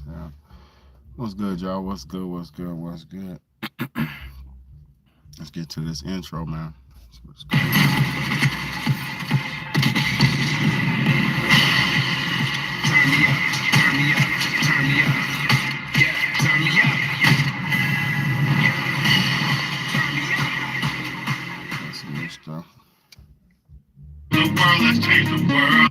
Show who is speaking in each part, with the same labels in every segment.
Speaker 1: Yeah. What's good, y'all? What's good? What's good? What's good? Let's get to this intro, man. See what's going on. That's some new stuff. The world, let's change the world.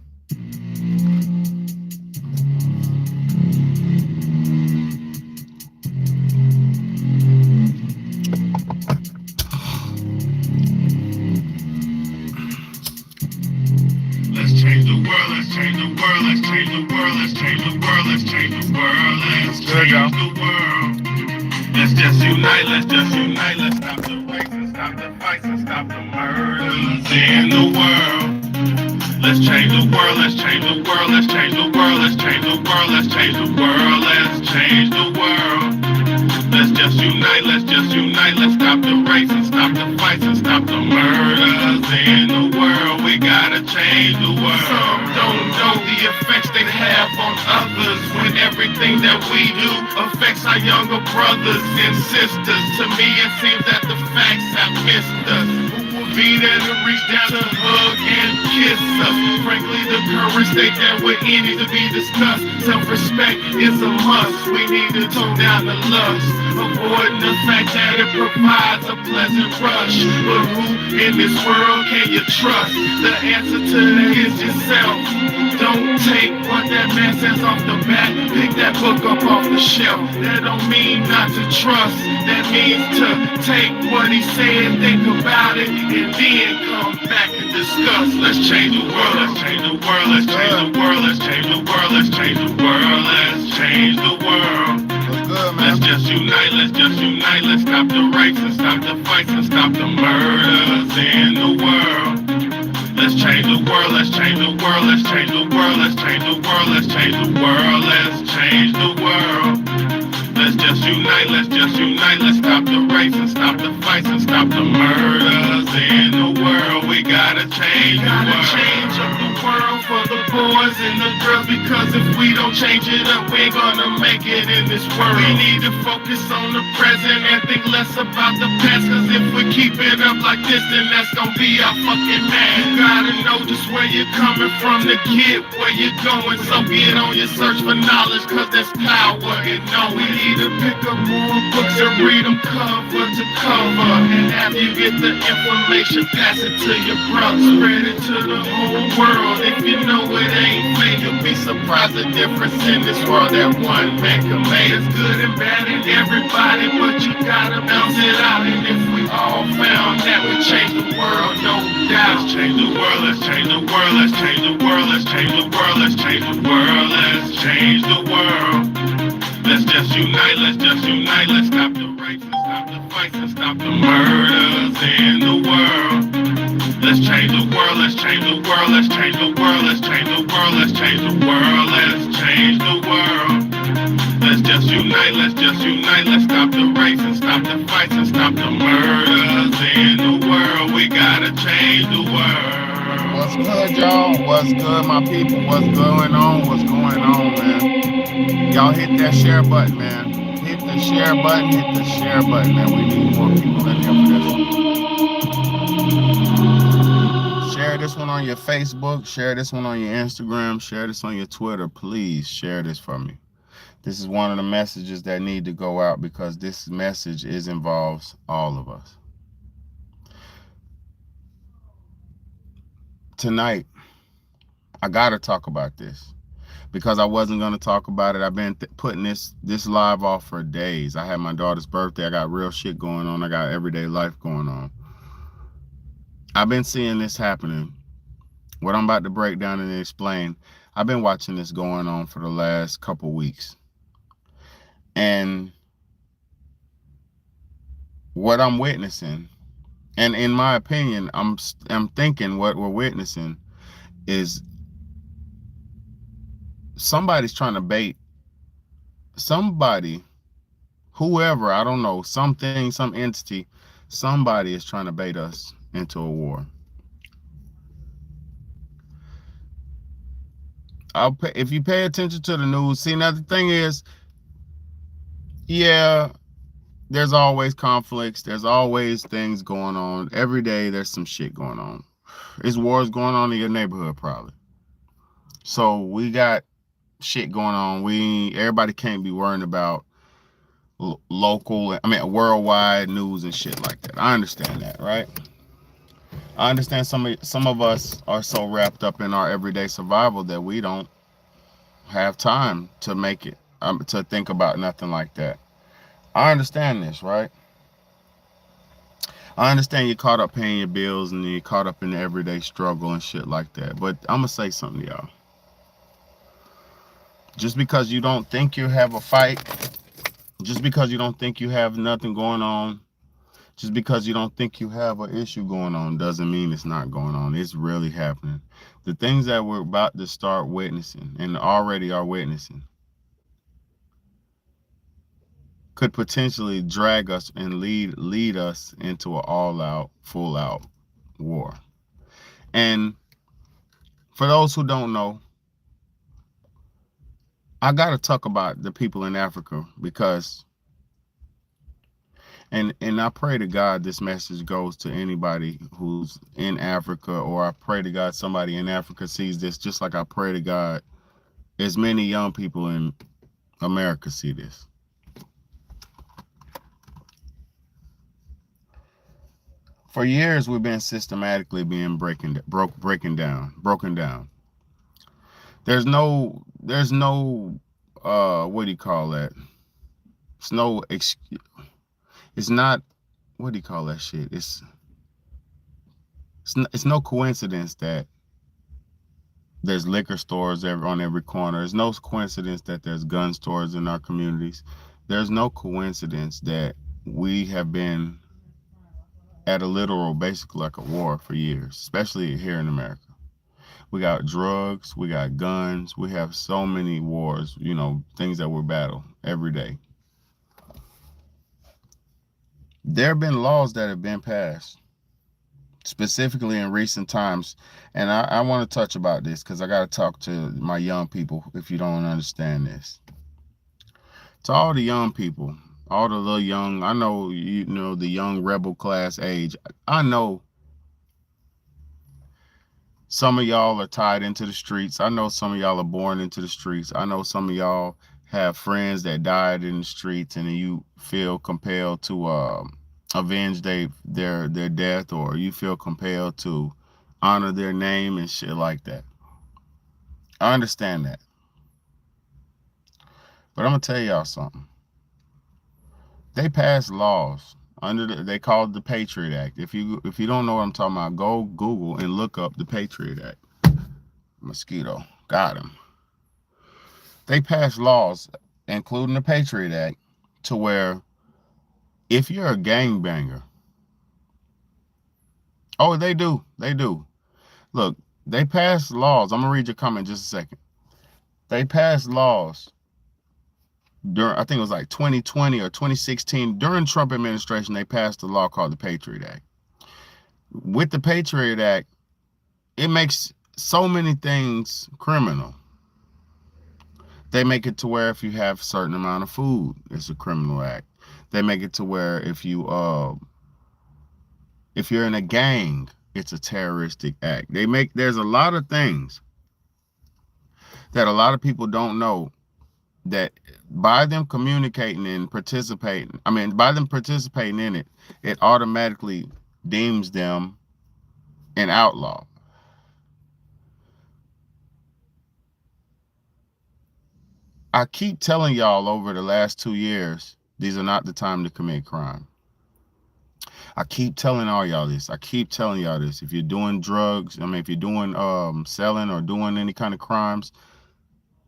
Speaker 1: Let's change the world. Let's change the world. Let's change the world. Let's change the world. Let's change the world. Let's change the world. Let's just unite. Let's just unite. Let's stop the race and stop the fights and stop the murders in the world. Let's change the world, let's change the world, let's change the world, let's change the world, let's change the world, let's change the world. Let's just unite, let's stop the race and stop the fights and stop the murders in the world. We gotta change the world. Some don't know the effects they have on others when everything that we do affects our younger brothers and sisters. To me, it seems that the facts have missed us. Be there to reach down to hug and kiss us. Frankly, the current state that we're in needs to be discussed. Self-respect is a must. We need to tone down the lust, avoiding the fact that it provides a pleasant rush. But who in this world can you trust? The answer to that is yourself. Don't take what that man says off the bat. Pick that book up off the shelf. That don't mean not to trust. That means to take what he said, think about it, and then come back and discuss. Let's change the world. Let's change the world. Let's change the world. Let's change the world. Let's change the world. Let's change the world. Let's just unite. Let's just unite. Let's stop the race and stop the fights and stop the murders in the world. Let's change the world, let's change the world, let's change the world, let's change the world, let's change the world, let's change the world. Let's just unite, let's stop the race and stop the fights and stop the murders in the world. We gotta change the world. Change up the world for the boys and the girls, because if we don't change it up, we ain't gonna make it in this world. We need to focus on the present and think less about the past, cause if we keep it up like this, then that's gonna be our fucking man. You gotta know just where you're coming from to get where you're going, so get on your search for knowledge, cause there's power in knowing. We need to pick up more books and read them cover to cover, and after you get the information, pass it to your brother, spread it to the whole world. If you know it ain't fake, you'll be surprised the difference in this world that one man can make. It's good and bad in everybody, but you gotta bounce it out. And if we all found that we change the world, no doubt. Let's change the world, let's change the world, let's change the world, let's change the world, let's change the world, let's change the world. Let's just unite, let's stop the race and stop the fights and stop the murders in the world. Let's change the world, let's change the world, let's change the world, let's change the world, let's change the world, let's change the world. Let's just unite, let's stop the race and stop the fights and stop the murders in the world. We gotta change the world. What's good, y'all? What's good, my people? What's going on? What's going on, man? Y'all hit that share button, man. Hit the share button, hit the share button, man. We need more people in here for this. Share this one on your Facebook, share this one on your Instagram, share this on your Twitter. Please share this for me. This is one of the messages that need to go out, because this message involves all of us. Tonight, I gotta talk about this, because I wasn't gonna talk about it. I've been putting this live off for days. I had my daughter's birthday. I got real shit going on. I got everyday life going on. I've been seeing this happening. What I'm about to break down and explain, I've been watching this going on for the last couple weeks. And what I'm witnessing, and in my opinion, I'm thinking what we're witnessing is somebody's trying to bait somebody, whoever, I don't know, something, some entity, somebody is trying to bait us into a war.
Speaker 2: If you pay attention to the news. See, now the thing is, yeah, there's always conflicts. There's always things going on. Every day there's some shit going on. There's wars going on in your neighborhood probably. So we got shit going on. Everybody can't be worrying about local, I mean worldwide news and shit like that. I understand that, right? I understand some of us are so wrapped up in our everyday survival that we don't have time to make it to think about nothing like that. I understand this, right? I understand you're caught up paying your bills and you're caught up in the everyday struggle and shit like that. But I'm gonna say something to y'all. Just because you don't think you have a fight, just because you don't think you have nothing going on, just because you don't think you have an issue going on, doesn't mean it's not going on. It's really happening. The things that we're about to start witnessing and already are witnessing could potentially drag us and lead us into an all out, full out war. And for those who don't know, I gotta talk about the people in Africa because and I pray to God this message goes to anybody who's in Africa, or I pray to God somebody in Africa sees this, just like I pray to God as many young people in America see this. For years we've been systematically being broken down. There's no what do you call that? It's no it's not, what do you call that shit? It's no coincidence that there's liquor stores on every corner. There's no coincidence that there's gun stores in our communities. There's no coincidence that we have been at a literal, basically like a war for years, especially here in America. We got drugs, we got guns, we have so many wars, things that we battle every day. There have been laws that have been passed, specifically in recent times, and I want to touch about this because I got to talk to my young people if you don't understand this. To all the young people, all the little young, I know, the young rebel class age, I know some of y'all are tied into the streets. I know some of y'all are born into the streets. I know some of y'all have friends that died in the streets, and you feel compelled to avenge their death, or you feel compelled to honor their name and shit like that. I understand that, but I'm gonna tell y'all something. They passed laws they called the Patriot Act. If you don't know what I'm talking about, go Google and look up the Patriot Act. Mosquito got him. They passed laws, including the Patriot Act, to where if you're a gangbanger, oh, they do. Look, they passed laws. I'm gonna read your comment in just a second. They passed laws during, I think it was like 2020 or 2016, during Trump administration. They passed a law called the Patriot Act. With the Patriot Act, it makes so many things criminal. They make it to where if you have a certain amount of food, it's a criminal act. They make it to where if you're in a gang, it's a terroristic act. There's a lot of things that a lot of people don't know, that by them communicating and participating, by them participating in it, it automatically deems them an outlaw. I keep telling y'all over the last 2 years, these are not the time to commit crime. I keep telling all y'all this. I keep telling y'all this. If you're doing drugs, if you're doing selling or doing any kind of crimes,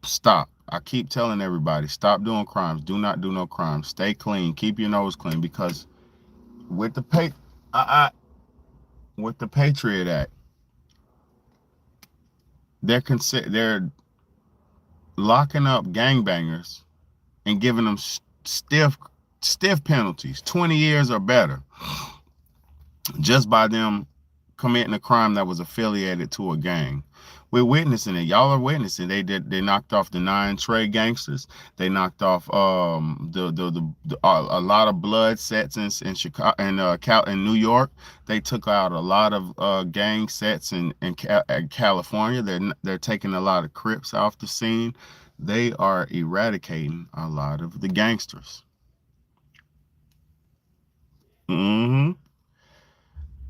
Speaker 2: stop. I keep telling everybody, stop doing crimes. Do not do no crimes. Stay clean. Keep your nose clean, because with the with the Patriot Act, they're locking up gangbangers and giving them stiff penalties, 20 years or better, just by them committing a crime that was affiliated to a gang. We're witnessing it. Y'all are witnessing. They knocked off the 9 trade gangsters. They knocked off a lot of blood sets in Chicago and in New York. They took out a lot of gang sets in California. They're taking a lot of Crips off the scene. They are eradicating a lot of the gangsters. Mm-hmm.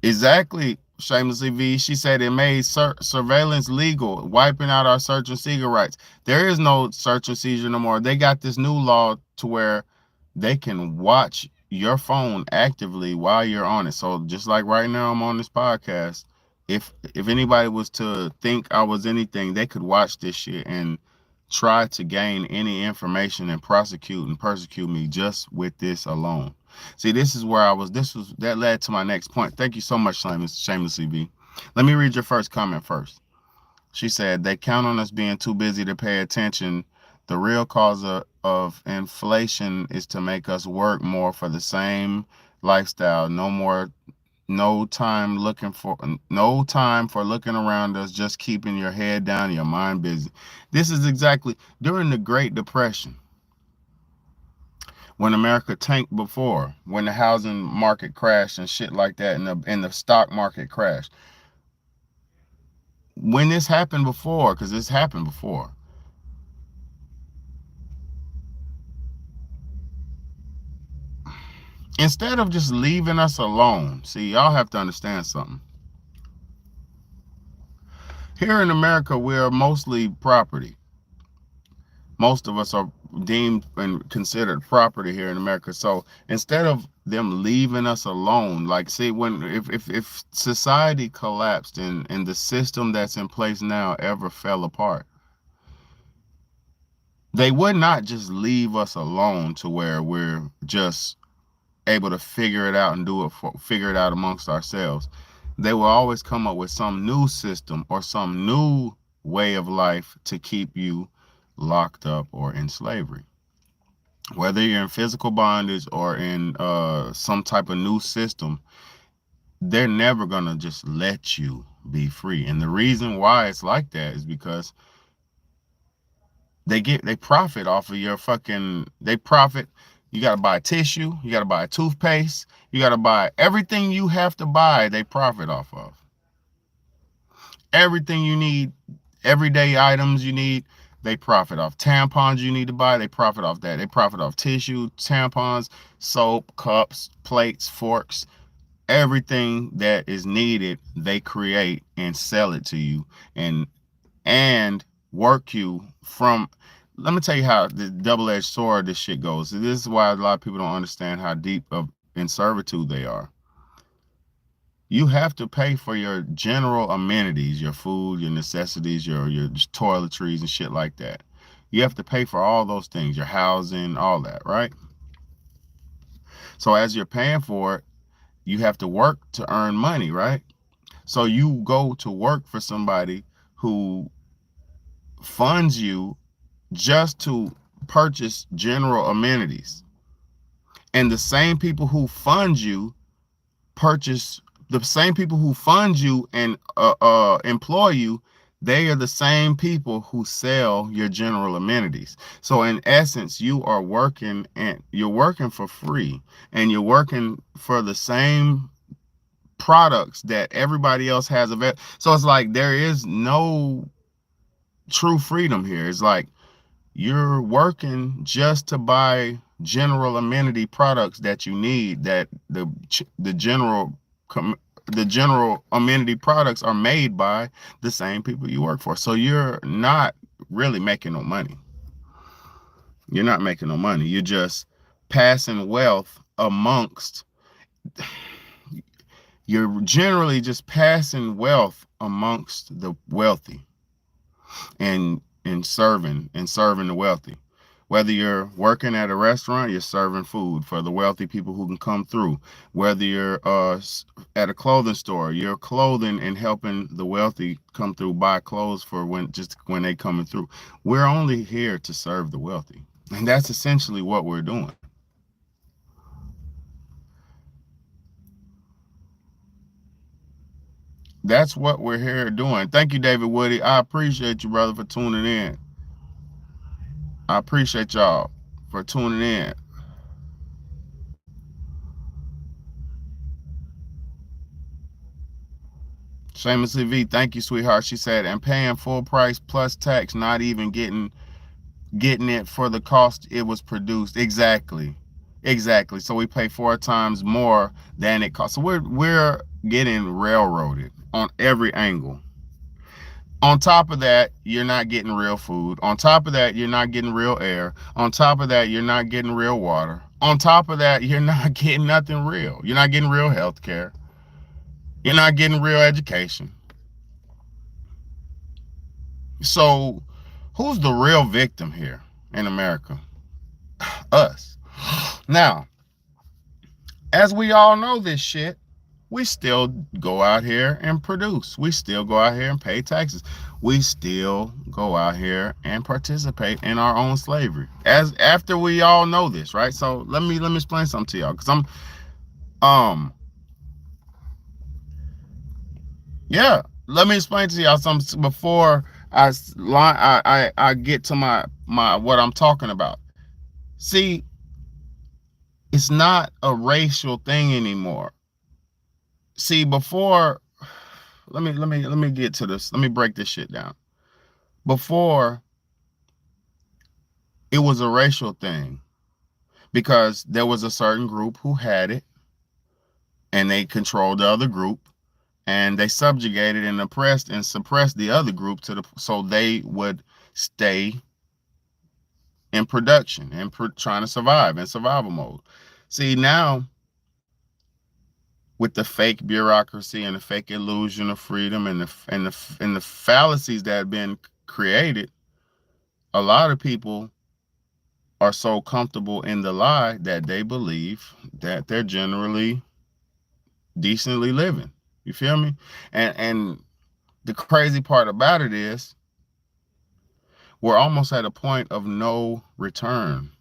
Speaker 2: Exactly, Shamelessly V. She said it made surveillance legal, wiping out our search and seizure rights. There is no search and seizure no more. They got this new law to where they can watch your phone actively while you're on it. So just like right now I'm on this podcast, if anybody was to think I was anything, they could watch this shit and try to gain any information and prosecute and persecute me just with this alone. See, this is where I was. That led to my next point. Thank you so much, Shamelessly V. Let me read your first comment first. She said, they count on us being too busy to pay attention. The real cause of inflation is to make us work more for the same lifestyle. No time for looking around us, just keeping your head down, your mind busy. This is exactly during the Great Depression, when America tanked before, when the housing market crashed and shit like that, and the stock market crashed. When this happened before, because this happened before, instead of just leaving us alone, see, y'all have to understand something. Here in America, we're mostly property. Most of us are deemed and considered property here in America. So instead of them leaving us alone, like, see, if society collapsed and the system that's in place now ever fell apart, they would not just leave us alone to where we're just able to figure it out and figure it out amongst ourselves. They will always come up with some new system or some new way of life to keep you locked up or in slavery. Whether you're in physical bondage or in some type of new system, they're never gonna just let you be free. And the reason why it's like that is because they profit off of your profit. You gotta buy tissue, you gotta buy toothpaste, you gotta buy everything you have to buy, they profit off of. Everything you need, everyday items you need, they profit off. Tampons you need to buy, they profit off that. They profit off tissue, tampons, soap, cups, plates, forks, everything that is needed, they create and sell it to you and work you from. Let me tell you how the double-edged sword this shit goes. This is why a lot of people don't understand how deep in servitude they are. You have to pay for your general amenities, your food, your necessities, your toiletries and shit like that. You have to pay for all those things, your housing, all that, right? So as you're paying for it, you have to work to earn money, right? So you go to work for somebody who funds you just to purchase general amenities. And the same people who fund you and employ you, they are the same people who sell your general amenities. So in essence, you are working and you're working for free, and you're working for the same products that everybody else has available. So it's like there is no true freedom here. It's like you're working just to buy general amenity products that you need, that the general amenity products are made by the same people you work for. So you're not really making no money. You're not making no money. You're just passing wealth amongst. You're generally just passing wealth amongst the wealthy and serving the wealthy. Whether you're working at a restaurant, you're serving food for the wealthy people who can come through. Whether you're at a clothing store, you're clothing and helping the wealthy come through, buy clothes for when they coming through. We're only here to serve the wealthy. And that's essentially what we're doing. That's what we're here doing. Thank you, David Woody. I appreciate you, brother, for tuning in. I appreciate y'all for tuning in. Shamelessly V, thank you, sweetheart. She said, and paying full price plus tax, not even getting it for the cost it was produced. Exactly. Exactly. So we pay 4 times more than it costs. So we're getting railroaded on every angle. On top of that, you're not getting real food. On top of that, you're not getting real air. On top of that, you're not getting real water. On top of that, you're not getting nothing real. You're not getting real health care. You're not getting real education. So who's the real victim here in America? Us. Now, as we all know this shit, we still go out here and produce. We still go out here and pay taxes. We still go out here and participate in our own slavery. As after we all know this, right? So let me explain something to y'all, because yeah, let me explain to y'all something before I get to my what I'm talking about. See, it's not a racial thing anymore. See, before, let me get to this. Let me break this shit down. Before, it was a racial thing because there was a certain group who had it and they controlled the other group, and they subjugated and oppressed and suppressed the other group so they would stay in production and trying to survive in survival mode. See, now with the fake bureaucracy and the fake illusion of freedom and the fallacies that have been created, a lot of people are so comfortable in the lie that they believe that they're generally decently living. You feel me? And the crazy part about it is we're almost at a point of no return.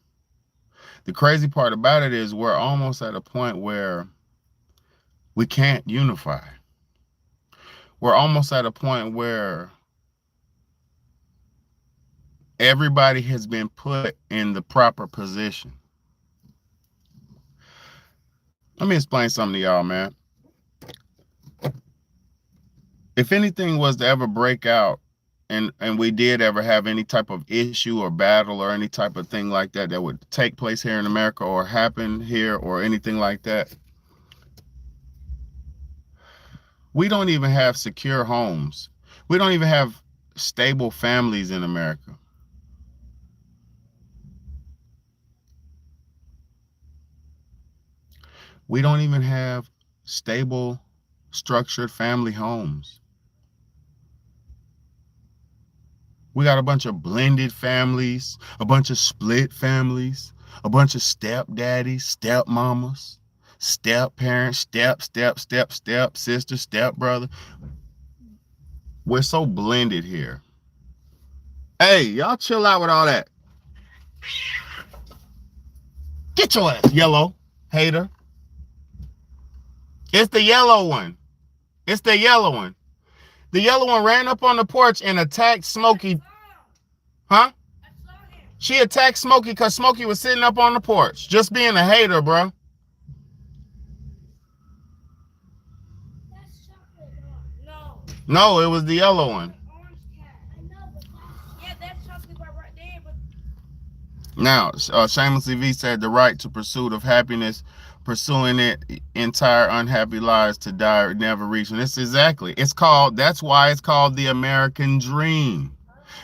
Speaker 2: The crazy part about it is we're almost at a point where we can't unify. We're almost at a point where everybody has been put in the proper position. Let me explain something to y'all, man. If anything was to ever break out and we did ever have any type of issue or battle or any type of thing like that that would take place here in America or happen here or anything like that, we don't even have secure homes. We don't even have stable families in America. We don't even have stable, structured family homes. We got a bunch of blended families, a bunch of split families, a bunch of stepdaddies, stepmamas, step parents, step sister, step brother. We're so blended here. Hey, y'all chill out with all that. Get your ass, yellow hater. It's the yellow one. It's the yellow one. The yellow one ran up on the porch and attacked Smokey. Huh? She attacked Smokey because Smokey was sitting up on the porch. Just being a hater, bro.
Speaker 3: That's chocolate bar. No.
Speaker 2: No, it was the yellow one.
Speaker 3: Orange cat. I know, but yeah, that's chocolate bar right there. But
Speaker 2: now, Shamelessly V said the right to pursuit of happiness, pursuing it, entire unhappy lives to die, never reaching. This exactly. It's called. That's why it's called the American Dream.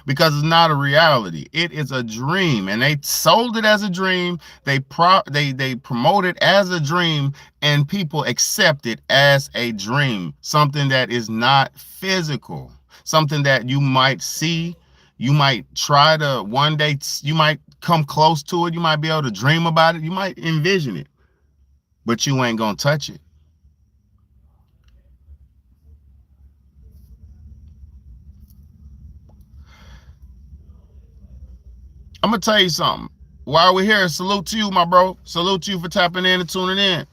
Speaker 2: Because it's not a reality. It is a dream, and they sold it as a dream. They promote it as a dream, and people accept it as a dream. Something that is not physical. Something that you might see. You might try to one day. You might come close to it. You might be able to dream about it. You might envision it, but you ain't gonna touch it. I'm gonna tell you something. While we're here, salute to you, my bro. Salute to you for tapping in and tuning in.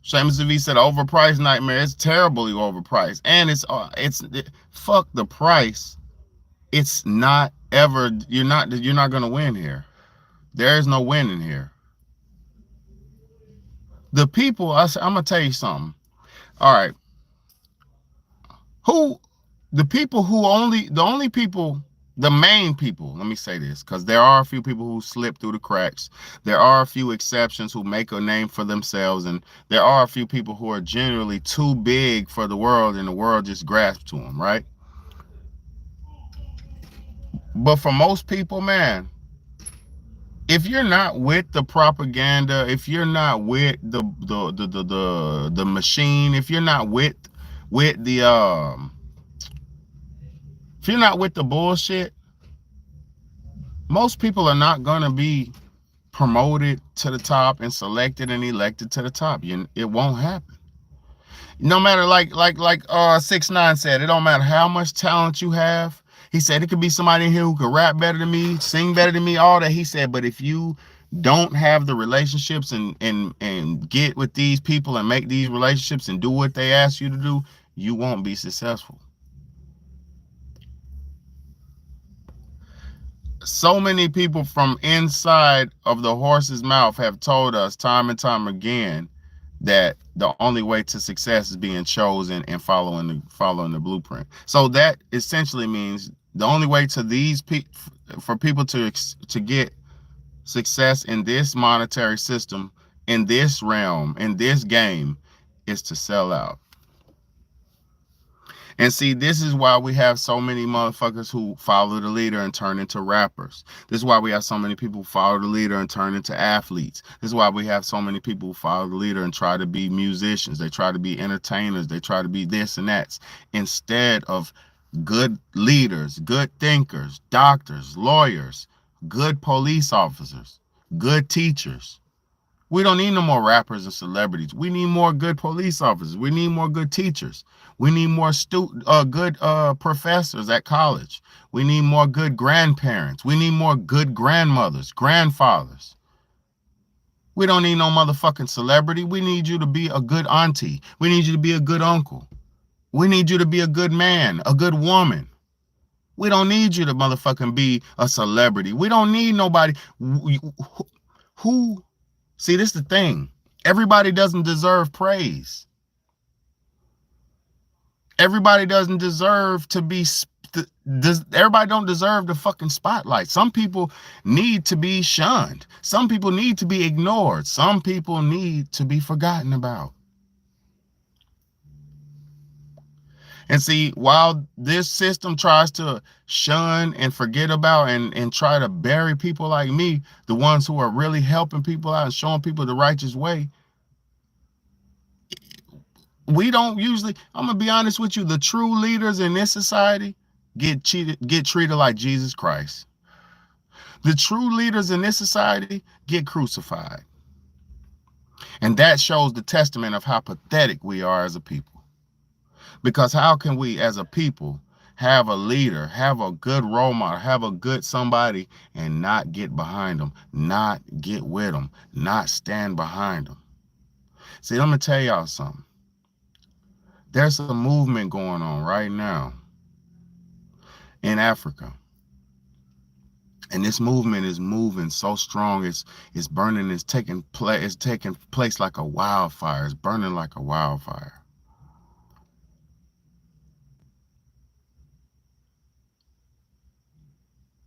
Speaker 2: Seamus V said overpriced nightmare. It's terribly overpriced, and fuck the price. It's not ever. You're not gonna win here. There is no winning here. The people. I'm gonna tell you something. All right. The main people, let me say this, because there are a few people who slip through the cracks. There are a few exceptions who make a name for themselves, and there are a few people who are generally too big for the world, and the world just grasps to them, right? But for most people, man, if you're not with the propaganda, if you're not with the machine, if you're not with the if you're not with the bullshit, most people are not gonna be promoted to the top and selected and elected to the top. It won't happen. No matter, like 6ix9ine said, it don't matter how much talent you have. He said it could be somebody in here who could rap better than me, sing better than me, all that. He said, but if you don't have the relationships and get with these people and make these relationships and do what they ask you to do, you won't be successful. So many people from inside of the horse's mouth have told us time and time again that the only way to success is being chosen and following the blueprint. So that essentially means the only way to for people to get success in this monetary system, in this realm, in this game, is to sell out. And see, this is why we have so many motherfuckers who follow the leader and turn into rappers. This is why we have so many people who follow the leader and turn into athletes. This is why we have so many people who follow the leader and try to be musicians. They try to be entertainers. They try to be this and that, instead of good leaders, good thinkers, doctors, lawyers, good police officers, good teachers. We don't need no more rappers and celebrities. We need more good police officers. We need more good teachers. We need more good professors at college. We need more good grandparents. We need more good grandmothers, grandfathers. We don't need no motherfucking celebrity. We need you to be a good auntie. We need you to be a good uncle. We need you to be a good man, a good woman. We don't need you to motherfucking be a celebrity. We don't need nobody who. See, this is the thing. Everybody doesn't deserve praise. Everybody doesn't deserve to be, everybody don't deserve the fucking spotlight. Some people need to be shunned. Some people need to be ignored. Some people need to be forgotten about. And see, while this system tries to shun and forget about and try to bury people like me, the ones who are really helping people out and showing people the righteous way, we don't usually, I'm going to be honest with you, the true leaders in this society get treated like Jesus Christ. The true leaders in this society get crucified. And that shows the testament of how pathetic we are as a people. Because how can we as a people have a leader, have a good role model, have a good somebody, and not get behind them, not get with them, not stand behind them? See, let me tell y'all something. There's a movement going on right now in Africa. And this movement is moving so strong, it's burning, it's taking place like a wildfire. It's burning like a wildfire.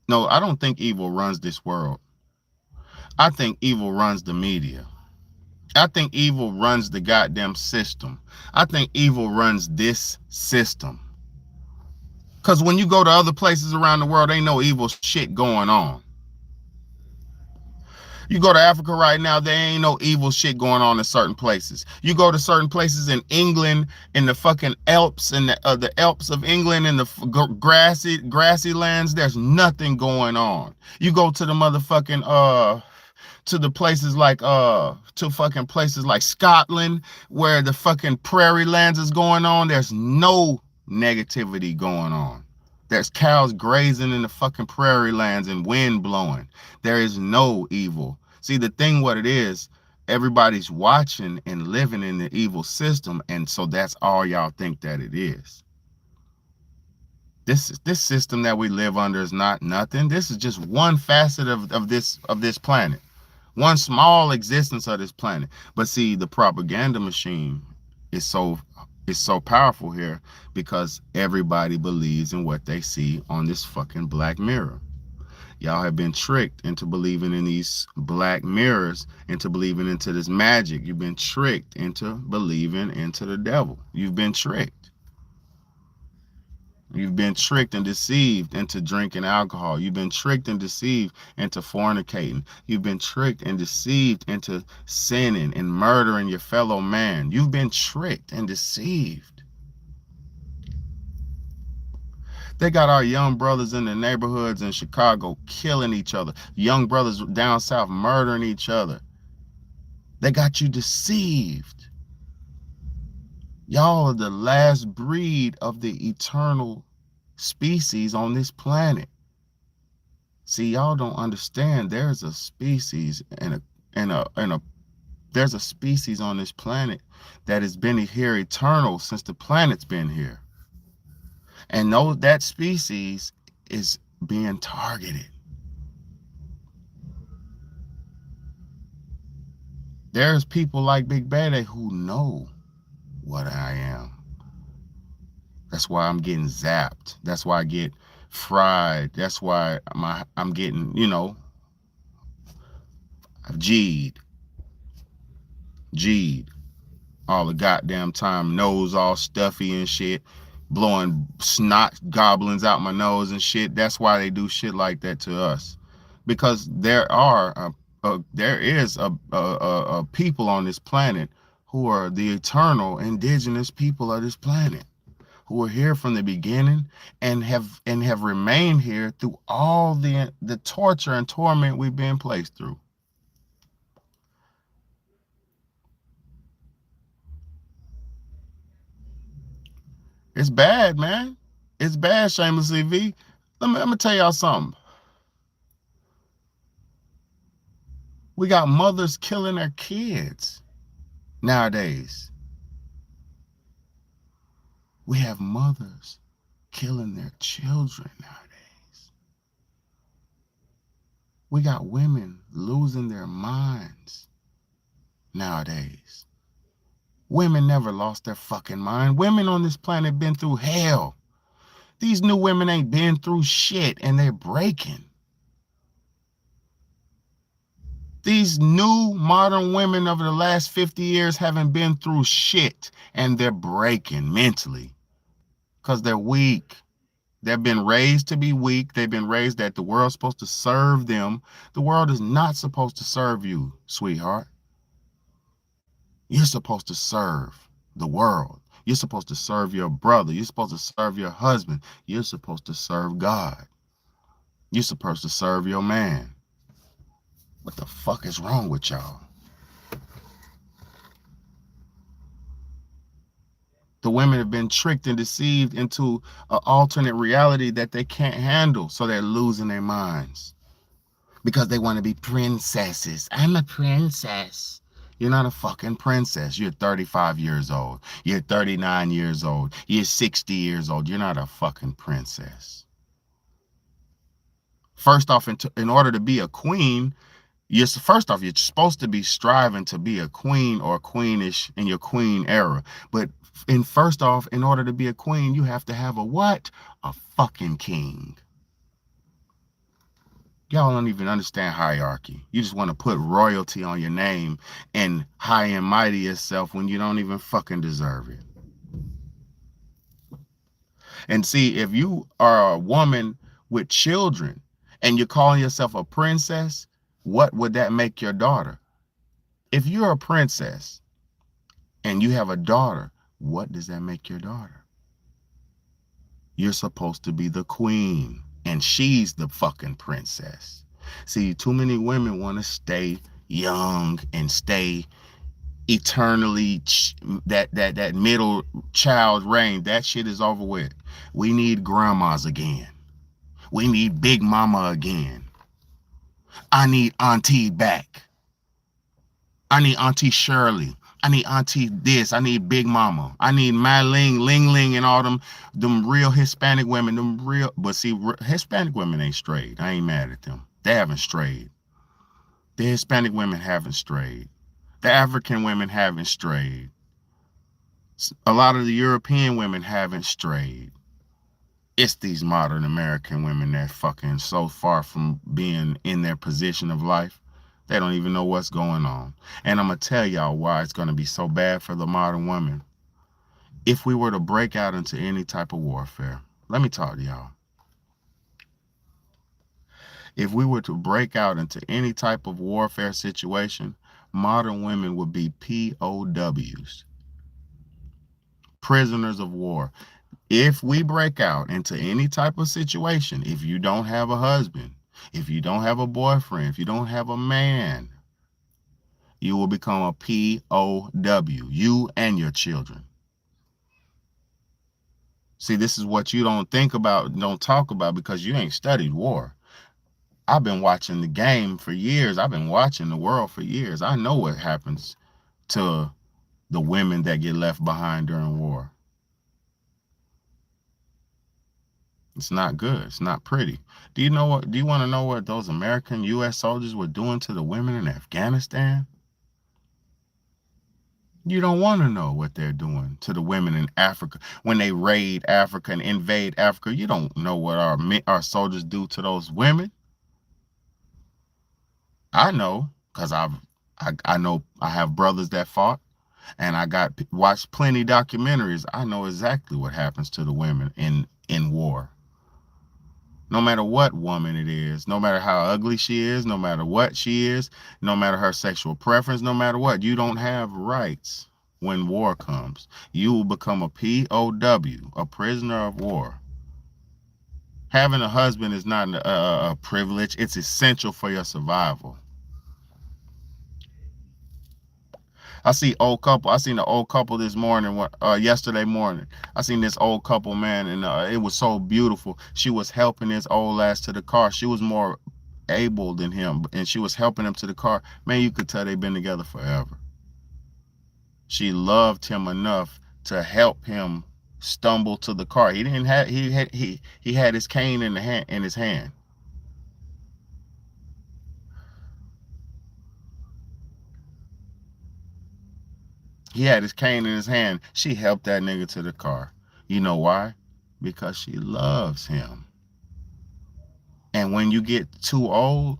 Speaker 2: No, I don't think evil runs this world. I think evil runs the media. I think evil runs the goddamn system. I think evil runs this system. Because when you go to other places around the world, ain't no evil shit going on. You go to Africa right now, there ain't no evil shit going on in certain places. You go to certain places in England, in the fucking Alps, and the Alps of England, and the grassy lands, there's nothing going on. You go to the motherfucking to the places like to fucking places like Scotland, where the fucking prairie lands is going on, there's no negativity going on. There's cows grazing in the fucking prairie lands and wind blowing. There is no evil. See, the thing what it is everybody's watching and living in the evil system, and so that's all y'all think that it is. This system that we live under is not nothing. This is just one facet of this planet, one small existence of this planet. But see, the propaganda machine is so powerful here because everybody believes in what they see on this fucking Black Mirror. Y'all have been tricked into believing in these black mirrors, into believing into this magic. You've been tricked into believing into the devil. You've been tricked. You've been tricked and deceived into drinking alcohol. You've been tricked and deceived into fornicating. You've been tricked and deceived into sinning and murdering your fellow man. You've been tricked and deceived. They got our young brothers in the neighborhoods in Chicago killing each other. Young brothers down south murdering each other. They got you deceived. Y'all are the last breed of the eternal species on this planet. See, y'all don't understand. There's a species there's a species on this planet that has been here eternal since the planet's been here. And that species is being targeted. There's people like Big Bad who know what I am. That's why I'm getting zapped. That's why I get fried. That's why I'm getting, I've G'd all the goddamn time, nose all stuffy and shit, blowing snot goblins out my nose and shit. That's why they do shit like that to us, because there is a people on this planet who are the eternal indigenous people of this planet, who are here from the beginning and have remained here through all the torture and torment we've been placed through. It's bad, man. It's bad, Shamelessly V. Let me tell y'all something. We got mothers killing their kids nowadays. We have mothers killing their children nowadays. We got women losing their minds nowadays. Women never lost their fucking mind. Women on this planet been through hell. These new women ain't been through shit and they're breaking. These new modern women over the last 50 years haven't been through shit and they're breaking mentally because they're weak. They've been raised to be weak. They've been raised that the world's supposed to serve them. The world is not supposed to serve you, sweetheart. You're supposed to serve the world. You're supposed to serve your brother. You're supposed to serve your husband. You're supposed to serve God. You're supposed to serve your man. What the fuck is wrong with y'all? The women have been tricked and deceived into an alternate reality that they can't handle, so they're losing their minds because they want to be princesses. I'm a princess. You're not a fucking princess. You're 35 years old. You're 39 years old. You're 60 years old. You're not a fucking princess. First off, in order to be a queen, you're supposed to be striving to be a queen or queenish in your queen era. But first off, in order to be a queen, you have to have a what? A fucking king. Y'all don't even understand hierarchy. You just want to put royalty on your name and high and mighty yourself when you don't even fucking deserve it. And see, if you are a woman with children and you're calling yourself a princess, what would that make your daughter? If you're a princess and you have a daughter, what does that make your daughter? You're supposed to be the queen. And she's the fucking princess. See, too many women want to stay young and stay eternally that middle child reign. That shit is over with. We need grandmas again. We need Big Mama again. I need Auntie back. I need Auntie Shirley. I need Auntie this. I need Big Mama. I need Madeline, Ling Ling, and all them real Hispanic women. Them real, but see, Hispanic women ain't strayed. I ain't mad at them. They haven't strayed. The Hispanic women haven't strayed. The African women haven't strayed. A lot of the European women haven't strayed. It's these modern American women that fucking so far from being in their position of life, they don't even know what's going on. And I'm going to tell y'all why it's going to be so bad for the modern woman. If we were to break out into any type of warfare, let me talk to y'all. If we were to break out into any type of warfare situation, modern women would be POWs. Prisoners of war. If we break out into any type of situation, if you don't have a husband, if you don't have a boyfriend, if you don't have a man, you will become a POW, you and your children. See, this is what you don't think about, don't talk about, because you ain't studied war. I've been watching the game for years. I've been watching the world for years. I know what happens to the women that get left behind during war. It's not good. It's not pretty. Do you want to know what those American U.S. soldiers were doing to the women in Afghanistan? You don't want to know what they're doing to the women in Africa. When they raid Africa and invade Africa, you don't know what our soldiers do to those women. I know, because I know I have brothers that fought, and I watched plenty documentaries. I know exactly what happens to the women in war. No matter what woman it is, no matter how ugly she is, no matter what she is, no matter her sexual preference, no matter what, you don't have rights when war comes. You will become a POW, a prisoner of war. Having a husband is not a privilege. It's essential for your survival. I seen the old couple this morning, yesterday morning. I seen this old couple, man, and it was so beautiful. She was helping this old ass to the car. She was more able than him, and she was helping him to the car. Man, you could tell they've been together forever. She loved him enough to help him stumble to the car. He had his cane in his hand. He had his cane in his hand. She helped that nigga to the car. You know why? Because she loves him. And when you get too old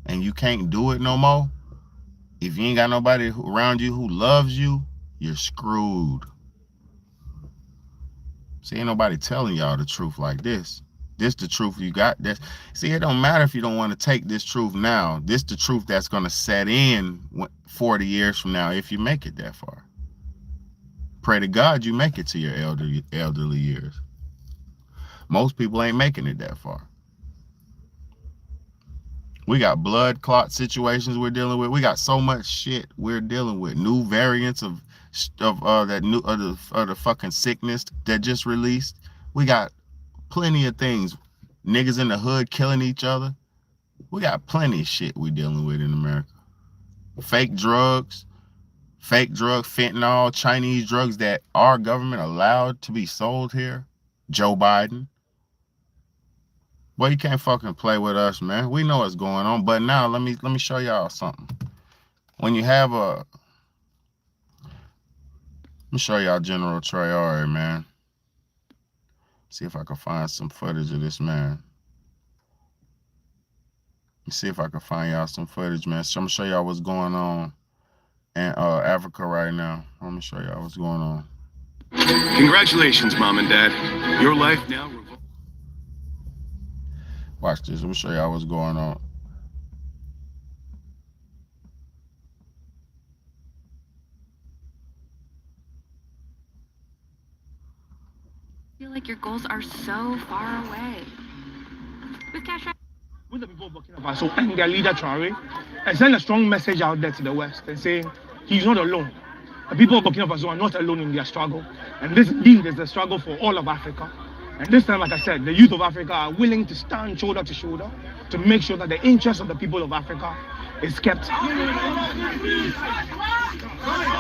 Speaker 2: and you can't do it no more, if you ain't got nobody around you who loves you, you're screwed. See, ain't nobody telling y'all the truth like this. This the truth you got. See, it don't matter if you don't want to take this truth now. This the truth that's going to set in 40 years from now if you make it that far. Pray to God you make it to your elderly years. Most people ain't making it that far. We got blood clot situations we're dealing with. We got so much shit we're dealing with. New variants of the fucking sickness that just released. We got plenty of things. Niggas in the hood killing each other. We got plenty of shit we dealing with in America. Fake drugs, fentanyl, Chinese drugs that our government allowed to be sold here. Joe Biden. Boy, you can't fucking play with us, man. We know what's going on. But now let me show y'all something. When you have let me show y'all General Traore, man. See if I can find some footage of this man. Let's see if I can find y'all some footage, man. So I'm gonna show y'all what's going on in Africa right now. Let me show y'all what's going on.
Speaker 4: Congratulations, Mom and Dad. Your life now.
Speaker 2: Watch this. Let me show y'all what's going on.
Speaker 5: I feel like your goals are so far away. With cash.
Speaker 6: With the people of Burkina Faso and their leader Traore, and send a strong message out there to the West and saying he's not alone. The people of Burkina Faso are not alone in their struggle, and this indeed is the struggle for all of Africa. And this time, like I said, the youth of Africa are willing to stand shoulder to shoulder to make sure that the interests of the people of Africa is kept.
Speaker 1: Africa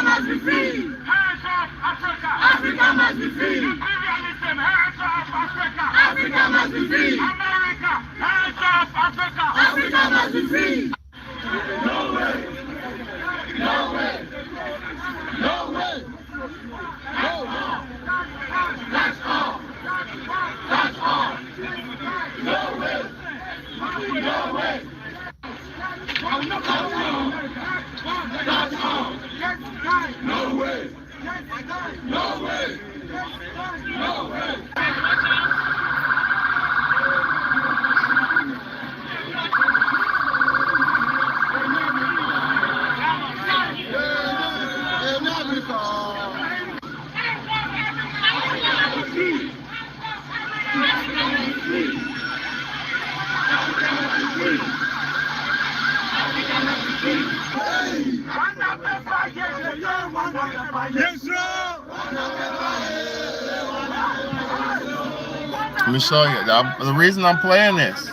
Speaker 1: must be free. Hands off Africa. Africa must be free. Imperialism, hands off Africa. Africa must be free. America, hands off Africa. Africa must be free. No way. No way. No way. No way. That's all. That's all. No way. No way. That's all. No way. No way. No way.
Speaker 2: Let me show you. The reason I'm playing this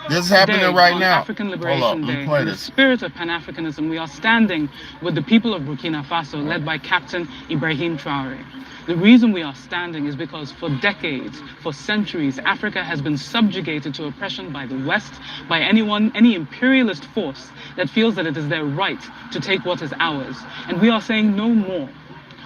Speaker 2: is happening
Speaker 7: Today,
Speaker 2: right
Speaker 7: on
Speaker 2: now.
Speaker 7: African
Speaker 2: Hold up,
Speaker 7: Liberation
Speaker 2: let me
Speaker 7: Day,
Speaker 2: play
Speaker 7: in the
Speaker 2: this.
Speaker 7: spirit of Pan-Africanism, we are standing with the people of Burkina Faso, led by Captain Ibrahim Traore. The reason we are standing is because for decades, for centuries, Africa has been subjugated to oppression by the West, by any imperialist force that feels that it is their right to take what is ours. And we are saying no more.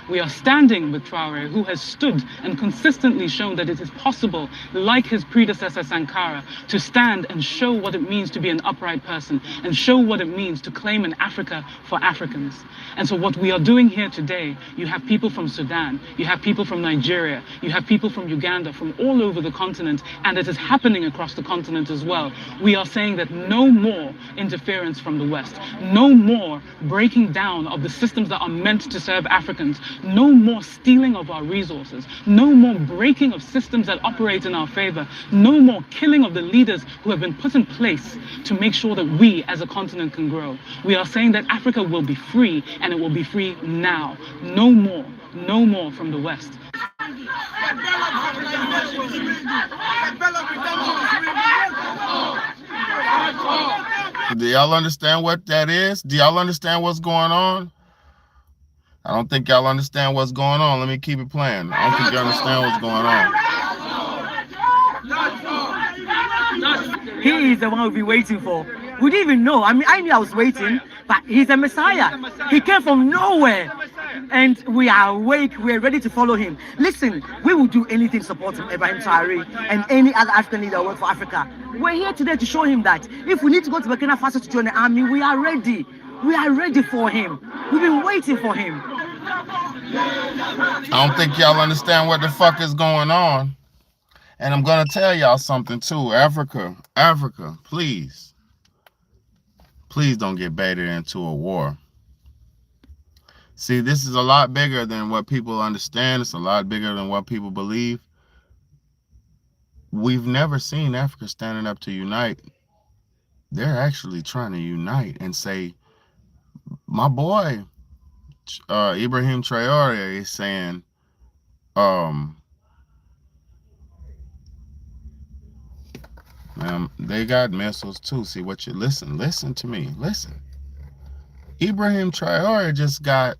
Speaker 7: We are standing with Traore, who has stood and consistently shown that it is possible, like his predecessor Sankara, to stand and show what it means to be an upright person and show what it means to claim an Africa for Africans. And so what we are doing here today, you have people from Sudan, you have people from Nigeria, you have people from Uganda, from all over the continent, and it is happening across the continent as well. We are saying that no more interference from the West, no more breaking down of the systems that are meant to serve Africans, no more stealing of our resources, no more breaking of systems that operate in our favor, no more killing of the leaders who have been put in place to make sure that we as a continent can grow. We are saying that Africa will be free, and it will be free now. No more from the West.
Speaker 2: Do y'all understand what that is? Do y'all understand what's going on? I don't think y'all understand what's going on. Let me keep it playing. I don't think you understand what's going on.
Speaker 8: He is the one we've been waiting for. We didn't even know. I mean, I knew I was waiting, but he's a Messiah. He came from nowhere. And we are awake. We're ready to follow him. Listen, we will do anything to support him, Ibrahim Traore, and any other African leader who works for Africa. We're here today to show him that if we need to go to Burkina Faso to join the army, we are ready. We are ready for him. We've been waiting for him.
Speaker 2: I don't think y'all understand what the fuck is going on. And I'm going to tell y'all something too. Africa, please don't get baited into a war. See, this is a lot bigger than what people understand. It's a lot bigger than what people believe. We've never seen Africa standing up to unite. They're actually trying to unite and say, my boy, Ibrahim Traore is saying, they got missiles too. See what you listen to me. Listen. Ibrahim Traore just got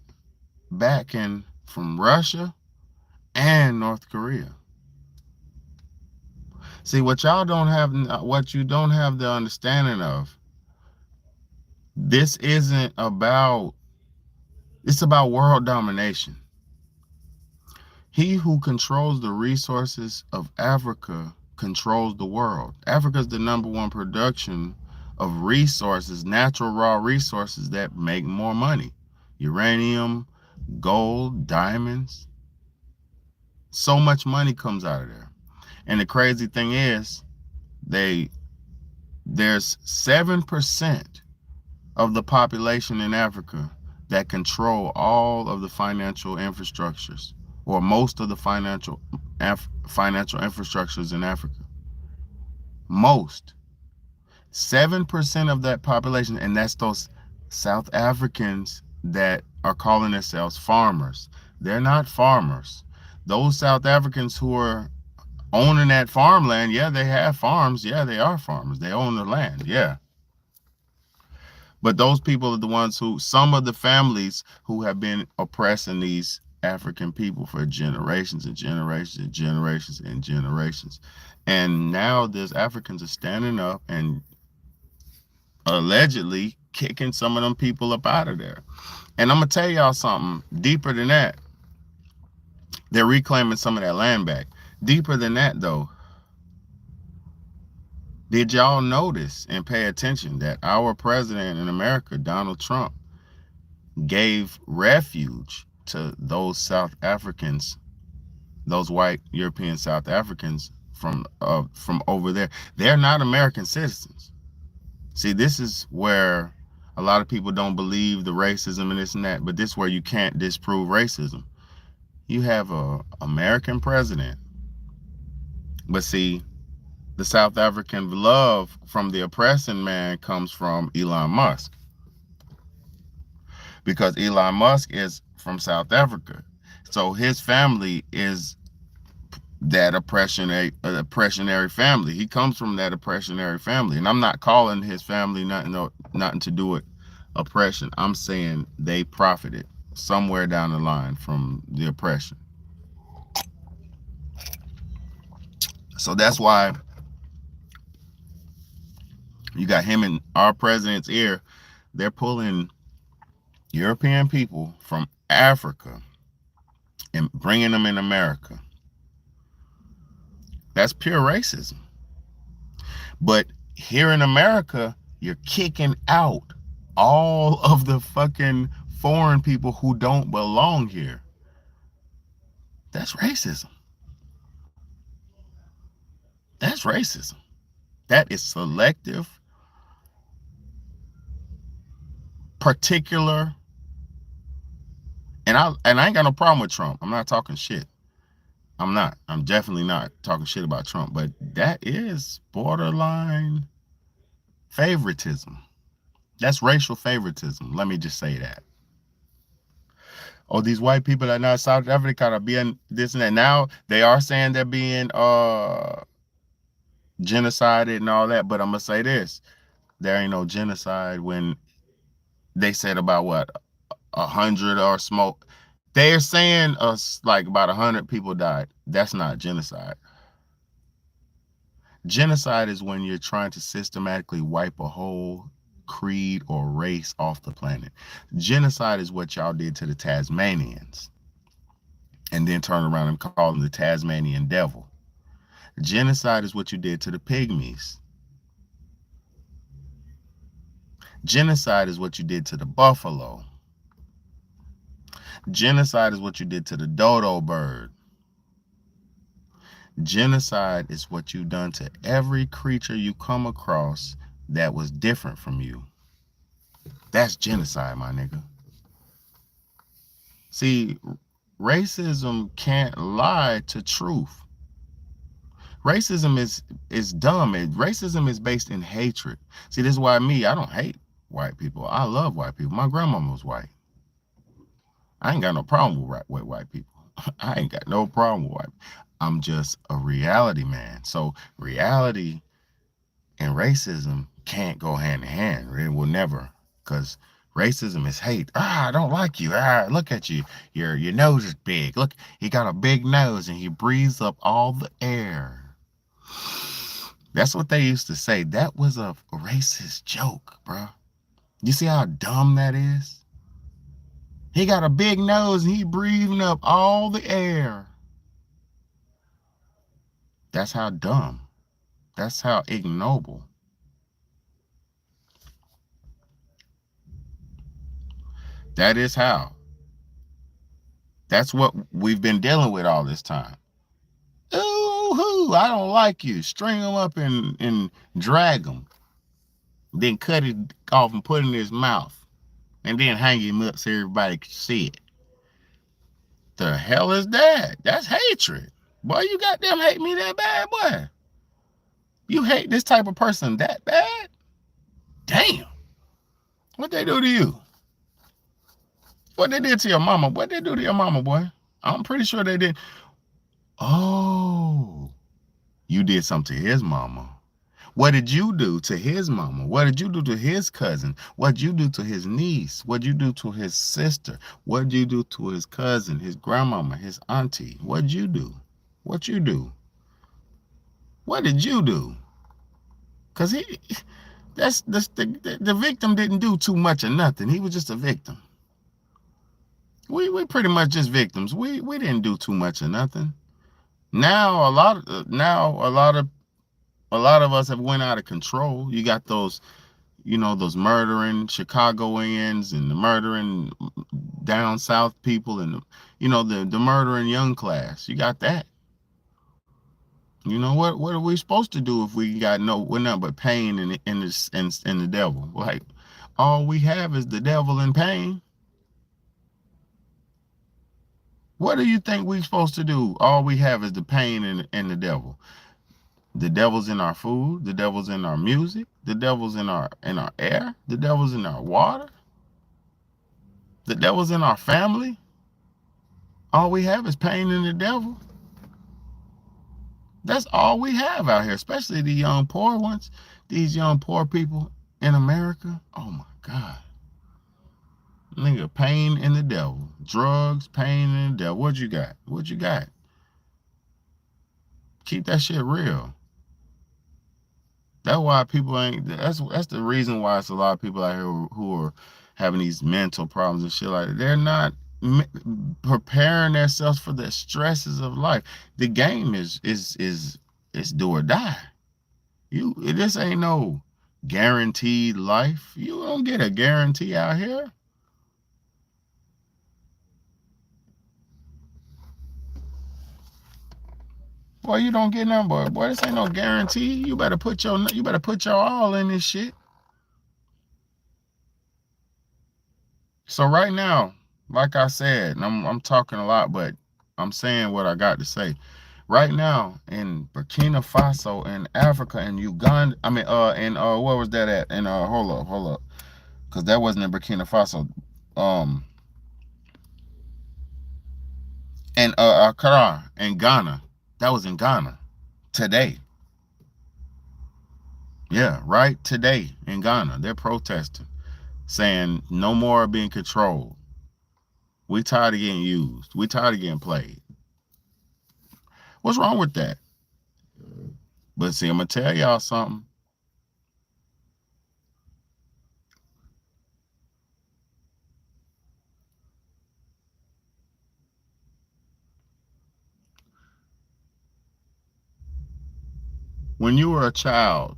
Speaker 2: backing from Russia and North Korea. See, what you don't have the understanding of, this isn't about, it's about world domination. He who controls the resources of Africa controls the world. Africa is the #1 production of resources, natural raw resources that make more money. Uranium, gold, diamonds. So much money comes out of there. And the crazy thing is, there's 7% of the population in Africa that control all of the financial infrastructures, or most of the financial infrastructures in Africa. Most. 7% of that population, and that's those South Africans that are calling themselves farmers. They're not farmers. those South Africans who are owning that farmland, yeah, they have farms. Yeah, they are farmers. They own the land. Yeah. But those people are the ones who, some of the families who have been oppressing these African people for generations and generations and generations and generations. And now these Africans are standing up and allegedly kicking some of them people up out of there. And I'm going to tell y'all something deeper than that. They're reclaiming some of that land back. Deeper than that, though, did y'all notice and pay attention that our president in America, Donald Trump, gave refuge to those South Africans, those white European South Africans from over there? They're not American citizens. See, this is where a lot of people don't believe the racism and this and that, but this is where you can't disprove racism. You have a American president, but see, the South African love from the oppressing man comes from Elon Musk, because Elon Musk is from South Africa. So his family is that oppressionary family. He comes from that oppressionary family. And I'm not calling his family nothing to do with oppression. I'm saying they profited somewhere down the line from the oppression. So that's why you got him in our president's ear. They're pulling European people from Africa and bringing them in America. That's pure racism. But here in America, you're kicking out all of the fucking foreign people who don't belong here. That's racism. That's racism. That is selective, particular, and I ain't got no problem with Trump. I'm not talking shit. I'm definitely not talking shit about Trump, but that is borderline favoritism. That's racial favoritism. Let me just say that. Oh, these white people that now South Africa are being this and that. Now they are saying they're being genocided and all that, but I'm gonna say this: there ain't no genocide when they said about what 100 or smoke. They're saying like about 100 people died. That's not genocide. Genocide is when you're trying to systematically wipe a whole creed or race off the planet. Genocide is what y'all did to the Tasmanians and then turn around and call them the Tasmanian devil. Genocide is what you did to the pygmies. Genocide is what you did to the buffalo. Genocide is what you did to the dodo bird. Genocide is what you've done to every creature you come across that was different from you. That's genocide, my nigga. See, racism can't lie to truth. Racism is dumb. Racism is based in hatred. See, this is why I don't hate white people. I love white people. My grandmama was white. I ain't got no problem with white people. I ain't got no problem with white people. I'm just a reality man. So reality and racism can't go hand in hand. It will never, because racism is hate. I don't like you. Look at you. Your nose is big. Look, he got a big nose and he breathes up all the air. That's what they used to say. That was a racist joke, bro. You see how dumb that is? He got a big nose and he breathing up all the air. That's how dumb. That's how ignoble. That is how. That's what we've been dealing with all this time. Ooh, I don't like you. String him up and drag him. Then cut it off and put it in his mouth. And then hang him up so everybody can see it. The hell is that? That's hatred. Boy, you goddamn hate me that bad, boy. You hate this type of person that bad? Damn. What they do to you? What they did to your mama? What they do to your mama, boy? I'm pretty sure they did. Oh, you did something to his mama. What did you do to his mama? What did you do to his cousin? What did you do to his niece? What did you do to his sister? What did you do to his cousin, his grandmama, his auntie? What did you do? What you do? What did you do? Because the victim didn't do too much of nothing. He was just a victim. We pretty much just victims. We didn't do too much of nothing. Now a lot of us have went out of control. You got those, those murdering Chicagoans and the murdering down south people and the murdering young class. You got that. What are we supposed to do if we got we're nothing but pain and the devil? Like, all we have is the devil and pain. What do you think we're supposed to do? All we have is the pain and the devil. The devil's in our food, the devil's in our music, the devil's in our air, the devil's in our water, the devil's in our family. All we have is pain and the devil. That's all we have out here, especially the young poor ones, these young poor people in America. Oh my God. Nigga, pain and the devil. Drugs, pain and the devil. What you got? What you got? Keep that shit real. That's why people ain't, that's the reason why it's a lot of people out here who are having these mental problems and shit like that. They're not preparing themselves for the stresses of life. The game is do or die. This ain't no guaranteed life. You don't get a guarantee out here. Boy, you don't get nothing, boy. This ain't no guarantee. You better put your all in this shit. So right now, like I said, and I'm talking a lot, but I'm saying what I got to say. Right now in Burkina Faso, in Africa, in Uganda, where was that at? And hold up, because that wasn't in Burkina Faso. And Accra in Ghana. That was in Ghana today. Yeah, right today in Ghana, they're protesting, saying no more being controlled. We tired of getting used. We tired of getting played. What's wrong with that? But see, I'm gonna tell y'all something. When you were a child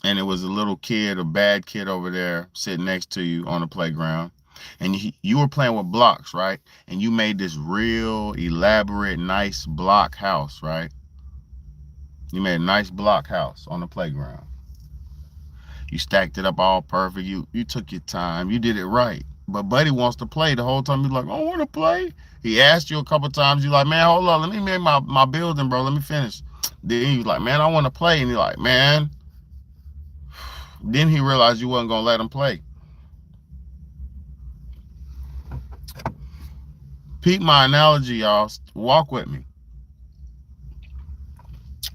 Speaker 2: and it was a little kid, a bad kid over there sitting next to you on the playground, and you were playing with blocks, right? And you made this real elaborate, nice block house, right? You made a nice block house on the playground. You stacked it up all perfect. You took your time. You did it right. But Buddy wants to play the whole time. You're like, I don't want to play. He asked you a couple times. You're like, man, hold on. Let me make my building, bro. Let me finish. Then he was like, man, I want to play. And you're like, man. Then he realized you wasn't going to let him play. Peep my analogy, y'all. Walk with me.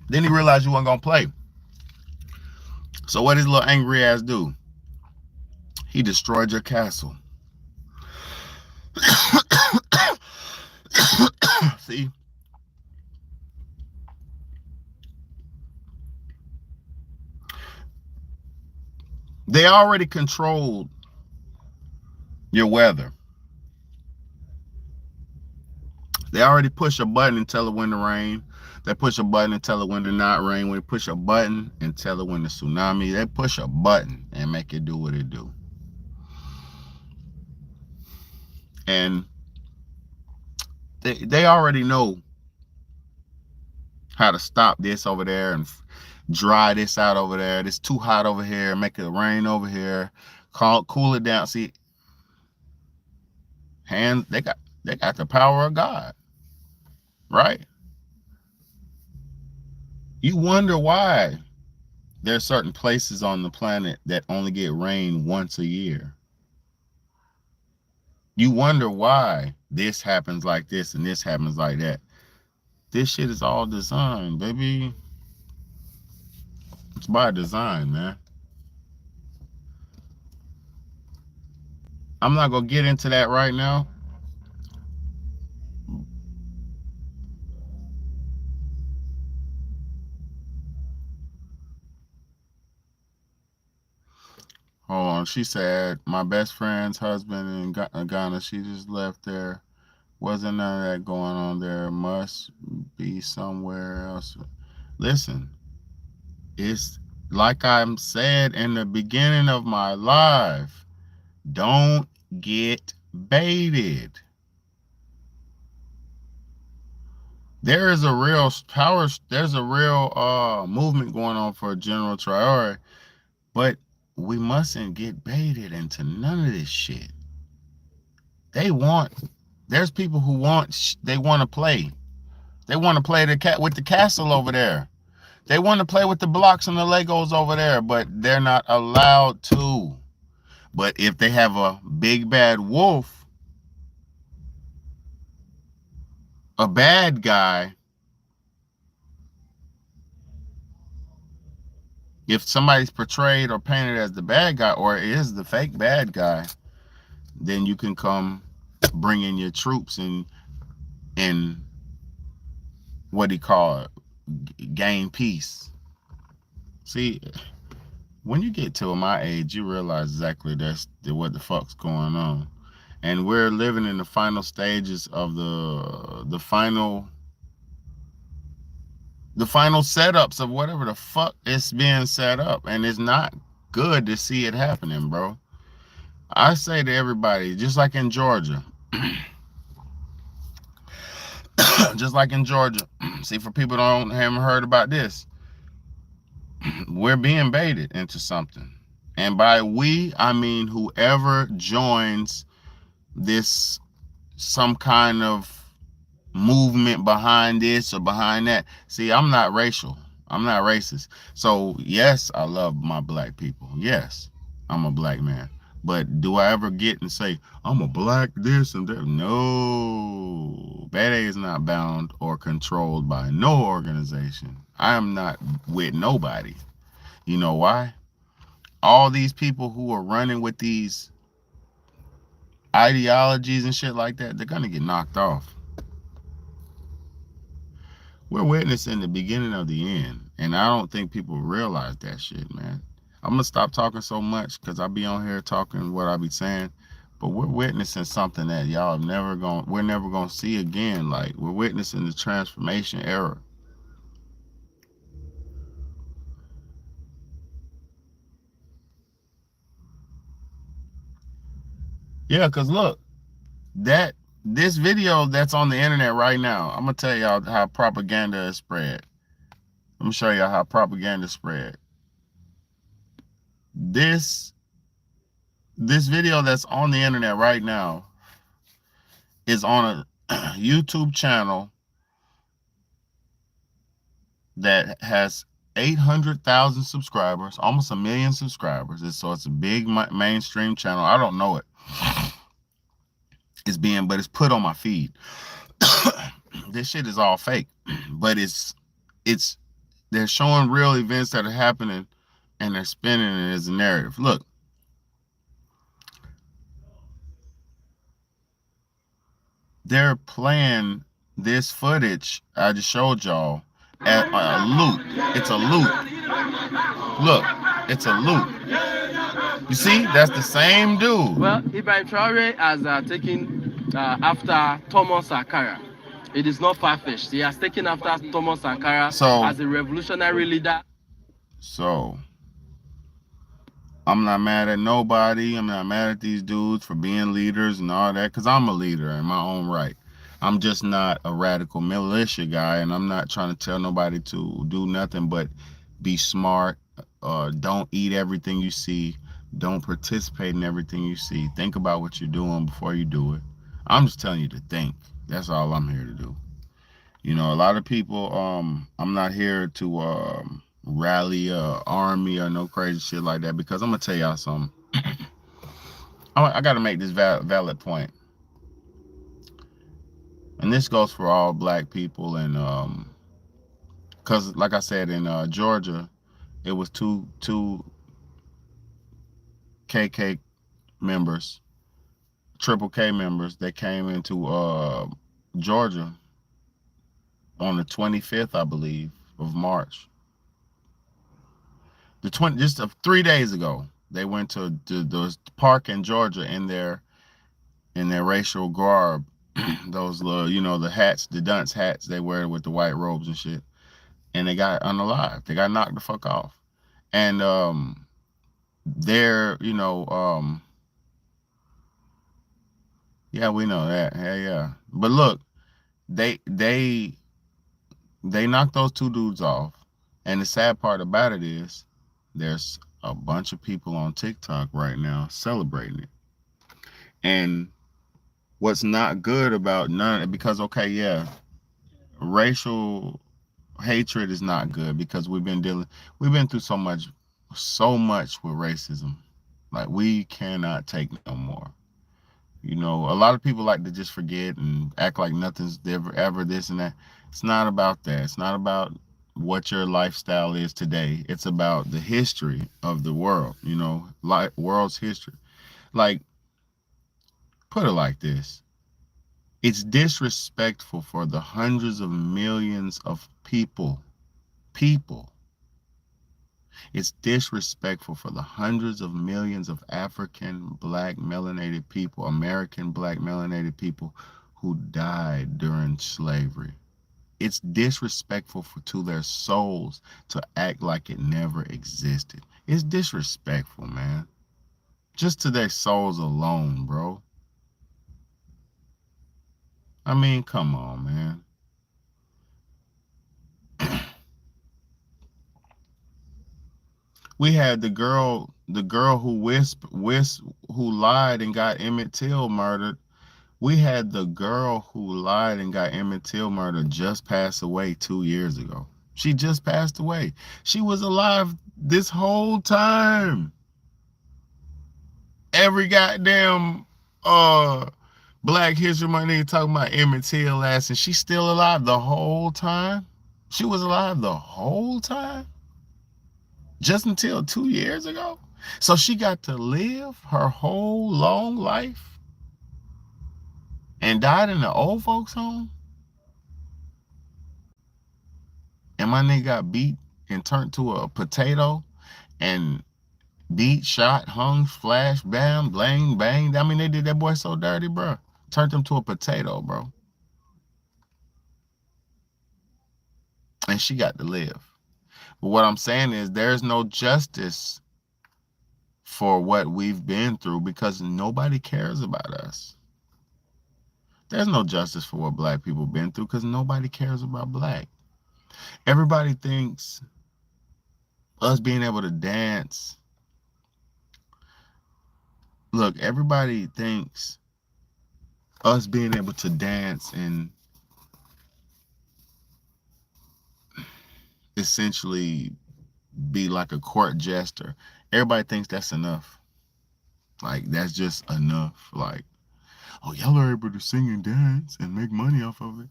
Speaker 2: Then he realized you wasn't going to play. So what did his little angry ass do? He destroyed your castle. See? They already controlled your weather. They already push a button and tell it when to rain. They push a button and tell it when to not rain. When they push a button and tell it when to tsunami, they push a button and make it do what it do. And they already know how to stop this over there and dry this out over there. It's too hot over here. Make it rain over here. Cool it down. See, they got the power of God, right? You wonder why there's certain places on the planet that only get rain once a year. You wonder why this happens like this and this happens like that. This shit is all designed, baby. It's by design, man. I'm not gonna get into that right now. Hold on. She said, my best friend's husband in Ghana, she just left there. Wasn't none of that going on there. Must be somewhere else. Listen, it's like I said in the beginning of my live. Don't get baited. There is a real power, there's a real movement going on for General Traore, but we mustn't get baited into none of this shit. There's people who they want to play. They want to play with the castle over there. They want to play with the blocks and the Legos over there, but they're not allowed to. But if they have a big bad wolf, a bad guy, if somebody's portrayed or painted as the bad guy or is the fake bad guy, then you can come bring in your troops and what do you call it? Gain peace. See, when you get to my age, you realize exactly what the fuck's going on. And we're living in the final stages of the final setups of whatever the fuck is being set up. And it's not good to see it happening, bro. I say to everybody, just like in Georgia, just like in Georgia, see, for people who haven't heard about this, we're being baited into something. And by we, I mean whoever joins this, some kind of movement behind this or behind that. See, I'm not racial. I'm not racist. So yes, I love my black people. Yes, I'm a black man. But do I ever get and say, I'm a black this and that? No. Bad A is not bound or controlled by no organization. I am not with nobody. You know why? All these people who are running with these ideologies and shit like that, they're going to get knocked off. We're witnessing the beginning of the end. And I don't think people realize that shit, man. I'm going to stop talking so much because I be on here talking what I be saying. But we're witnessing something that y'all we're never going to see again. Like, we're witnessing the transformation era. Yeah, because look, this video that's on the internet right now, I'm going to tell y'all how propaganda is spread. I'm going to show y'all how propaganda is spread. This video that's on the internet right now is on a YouTube channel that has 800,000 subscribers, almost 1 million subscribers. So it's a big mainstream channel. I don't know it. But it's put on my feed. This shit is all fake, but they're showing real events that are happening and they're spinning it as a narrative. Look. They're playing this footage I just showed y'all at a loop. It's a loop. Look, it's a loop. You see, that's the same dude.
Speaker 9: Well, Ibrahim Traore has taken after Thomas Sankara. It is not far-fetched. He has taken after Thomas Sankara as a revolutionary leader.
Speaker 2: So, I'm not mad at nobody. I'm not mad at these dudes for being leaders and all that, because I'm a leader in my own right. I'm just not a radical militia guy, and I'm not trying to tell nobody to do nothing but be smart. Don't eat everything you see. Don't participate in everything you see. Think about what you're doing before you do it. I'm just telling you to think. That's all I'm here to do. You know, a lot of people, I'm not here to rally a army or no crazy shit like that, because I'm gonna tell y'all something. I gotta make this valid point. And this goes for all black people, and because like I said, in Georgia, it was two KK members, Triple K members that came into Georgia on the 25th, I believe, of March. Just 3 days ago, they went to the park in Georgia in their racial garb, those little, you know, the hats, the dunce hats they wear with the white robes and shit, and they got unalived. They got knocked the fuck off. And they're, you know, yeah, we know that. Hell yeah. But look, they knocked those two dudes off. And the sad part about it is there's a bunch of people on TikTok right now celebrating it. And what's not good about because, okay, yeah, racial hatred is not good, because we've been through so much with racism. Like, we cannot take no more. You know, a lot of people like to just forget and act like nothing's ever this and that. It's not about that. It's not about what your lifestyle is today. It's about the history of the world, you know, like world's history. Like, put it like this. It's disrespectful for the hundreds of millions of people. It's disrespectful for the hundreds of millions of African black melanated people, American black melanated people who died during slavery. It's disrespectful to their souls to act like it never existed. It's disrespectful, man. Just to their souls alone, bro. I mean, come on, man. We had the girl who lied and got Emmett Till murdered. We had the girl who lied and got Emmett Till murdered just pass away 2 years ago. She just passed away. She was alive this whole time. Every goddamn Black History Month nigga talking about Emmett Till ass, and she's still alive the whole time. She was alive the whole time. Just until 2 years ago. So she got to live her whole long life and died in the old folks home. And my nigga got beat and turned to a potato and beat, shot, hung, flash, bam, blang, bang. I mean, they did that boy so dirty, bro. Turned him to a potato, bro. And she got to live. But what I'm saying is there's no justice for what we've been through because nobody cares about us. There's no justice for what black people been through because nobody cares about black. Everybody thinks us being able to dance. Look, everybody thinks us being able to dance and essentially be like a court jester. Everybody thinks that's enough. Like, that's just enough. Like, oh, y'all are able to sing and dance and make money off of it.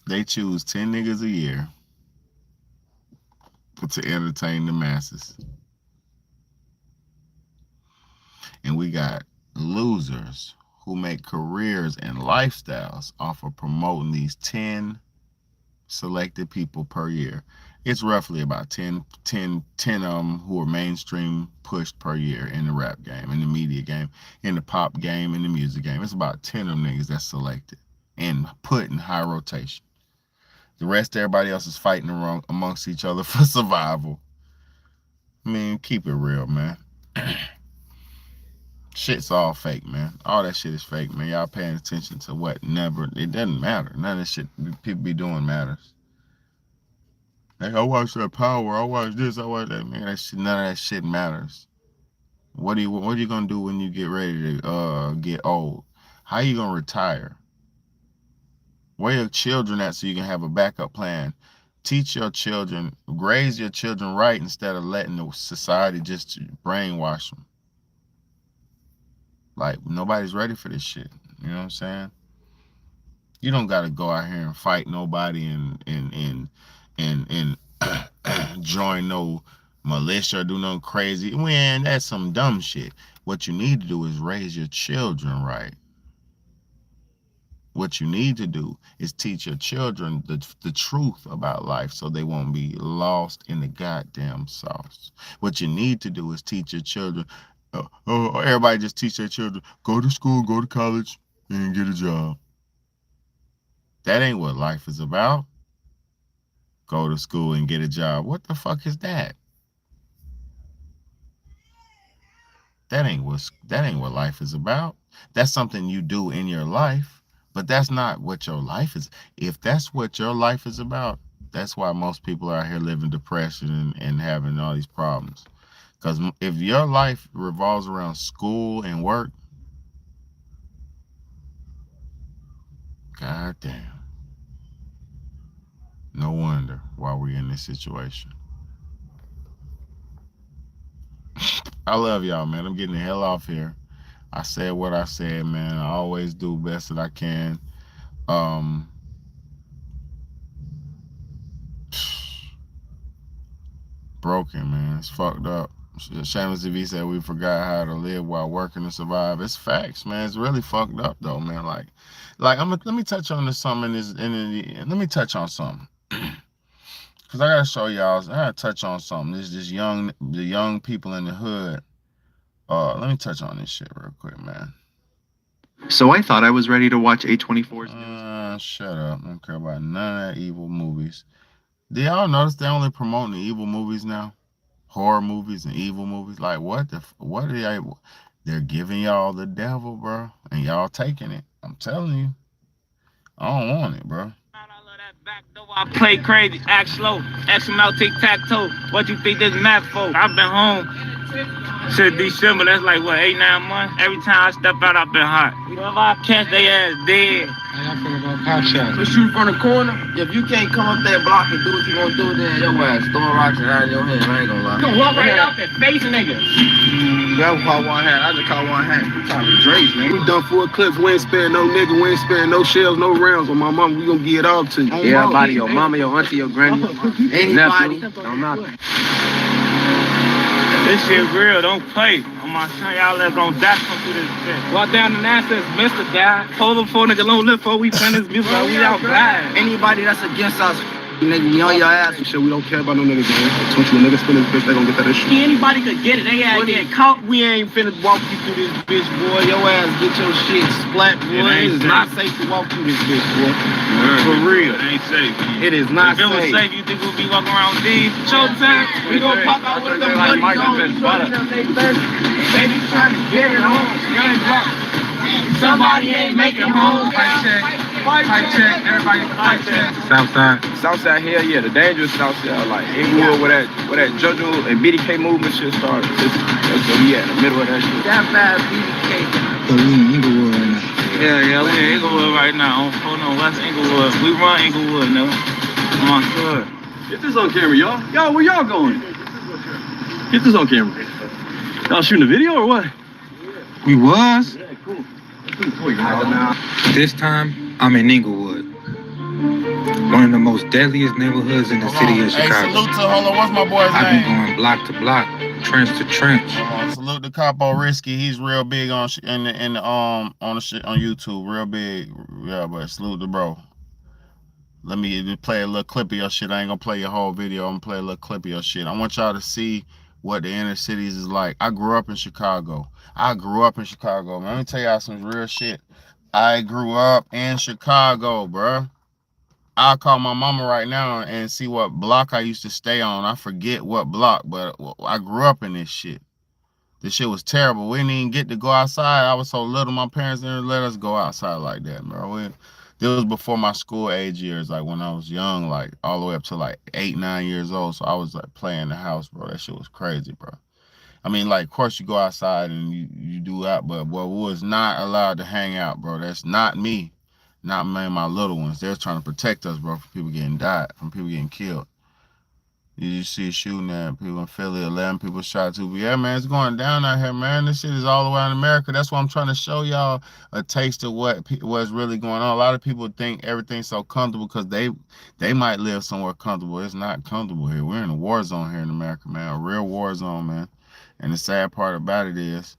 Speaker 2: They choose 10 niggas a year to entertain the masses. And we got losers who make careers and lifestyles off of promoting these 10 selected people per year. It's roughly about 10 of them who are mainstream pushed per year in the rap game, in the media game, in the pop game, in the music game. It's about 10 of them niggas that's selected and put in high rotation. The rest, everybody else is fighting amongst each other for survival. I mean, keep it real, man. Shit's all fake, man. All that shit is fake, man. Y'all paying attention to what never, it doesn't matter. None of this shit people be doing matters. Like, I watch that Power, I watch this, I watch that, man. That shit, none of that shit matters. What are you gonna do when you get ready to get old? How you gonna retire? Where your children at so you can have a backup plan? Teach your children, raise your children right instead of letting the society just brainwash them. Like, nobody's ready for this shit. You know what I'm saying? You don't gotta go out here and fight nobody and join no militia or do no crazy. Man, that's some dumb shit. What you need to do is raise your children right. What you need to do is teach your children the truth about life so they won't be lost in the goddamn sauce. What you need to do is teach your children, everybody just teach their children, go to school, go to college, and get a job. That ain't what life is about. Go to school and get a job. What the fuck is that? That ain't what life is about. That's something you do in your life. But that's not what your life is. If that's what your life is about, that's why most people are out here living depression and having all these problems. Because if your life revolves around school and work, god damn. No wonder why we're in this situation. I love y'all, man. I'm getting the hell off here. I said what I said, man. I always do best that I can. Broken, man. It's fucked up. Shameless TV said we forgot how to live while working to survive. It's facts, man. It's really fucked up though, man. Like let me touch on this something. Let me touch on something. Cause I gotta show y'all. I gotta touch on something. The young people in the hood. Let me touch on this shit real quick, man.
Speaker 10: So I thought I was ready to watch A24's
Speaker 2: shut up. I don't care about none of that evil movies. Do y'all notice they're only promoting the evil movies now? Horror movies and evil movies. Like what are they? They're giving y'all the devil, bro, and y'all taking it. I'm telling you. I don't want it, bro.
Speaker 11: I play crazy, act slow, XML tic-tac-toe. What you think this map for? I've been home since December. That's like, what, 8-9 months? Every time I step out, I've been hot. Whoever I catch, they ass dead.
Speaker 12: How y'all feel about cop shots?
Speaker 9: We shoot from the corner. If you can't come up that block and do what you gonna do, then your ass throwing rocks around your head. I ain't gonna lie.
Speaker 11: You gonna walk right out and face niggas.
Speaker 9: That caught one hand. I just caught one hand. We talking Drake, man.
Speaker 13: We done 4 clips. We ain't sparing no nigga. We ain't sparing no shells, no rounds. On my mama, we gonna get it all to you.
Speaker 9: Everybody, your mama, your auntie, your granny, anybody. Don't matter.
Speaker 11: This shit real. Don't play. On my son, y'all let gonna die come through this shit. Walk down the NASA, Mr. Guy. Told them 4 niggas don't live for we playing this music. We outside.
Speaker 9: Anybody that's against us, nigga, you on your ass.
Speaker 13: Shit, we don't care about no niggas, man. Once you a nigga spin this bitch, they gonna get that shit.
Speaker 11: Anybody could get it. They ass get caught.
Speaker 9: We ain't finna walk you through this bitch, boy. Your ass get your shit splat, boy. It is not safe to walk through this bitch, boy. For real.
Speaker 11: It ain't safe.
Speaker 9: It is not
Speaker 11: safe. If it was safe, you think we'll be walking around with these? Showtime. We gonna pop out with them buddies on. Baby trying to get it home. Young block. Somebody ain't making home.
Speaker 12: Fight check, everybody fight check.
Speaker 9: Southside, hell yeah, the dangerous Southside, like Inglewood, where that JoJo and BDK movement shit started. That's where we at, in the middle of that shit.
Speaker 11: That bad BDK.
Speaker 12: So we in Inglewood right now.
Speaker 11: Yeah, we in Inglewood right now. On West Inglewood. We run Inglewood, no? Oh my God.
Speaker 13: Get this on camera, y'all. Y'all, where y'all going? Get this on camera. Y'all shooting a video or what?
Speaker 12: We was.
Speaker 13: Yeah, cool.
Speaker 12: This time, I'm in Inglewood. One of the most deadliest neighborhoods in the city of Chicago.
Speaker 2: Hey, salute to, hold on, what's my boy's
Speaker 12: I've
Speaker 2: name?
Speaker 12: been going block to block, trench to trench.
Speaker 2: Salute to Capo Risky. He's real big on on YouTube, real big. Yeah, but salute to bro. Let me just play a little clip of your shit. I ain't gonna play your whole video. I'm gonna play a little clip of your shit. I want y'all to see what the inner cities is like. I grew up in Chicago. Man. Let me tell y'all some real shit. I grew up in Chicago, bruh. I'll call my mama right now and see what block I used to stay on. I forget what block, but I grew up in this shit. This shit was terrible. We didn't even get to go outside. I was so little, my parents didn't let us go outside like that, bro. This was before my school age years, like when I was young, like all the way up to like 8, 9 years old. So I was like playing in the house, bro. That shit was crazy, bro. I mean, like, of course you go outside and you do that, but we was not allowed to hang out, bro. That's not me. Not me and my little ones. They're trying to protect us, bro, from people getting killed. You see shooting at people in Philly, 11 people shot too. But yeah, man, it's going down out here, man. This shit is all around America. That's why I'm trying to show y'all a taste of what's really going on. A lot of people think everything's so comfortable because they might live somewhere comfortable. It's not comfortable here. We're in a war zone here in America, man. A real war zone, man. And the sad part about it is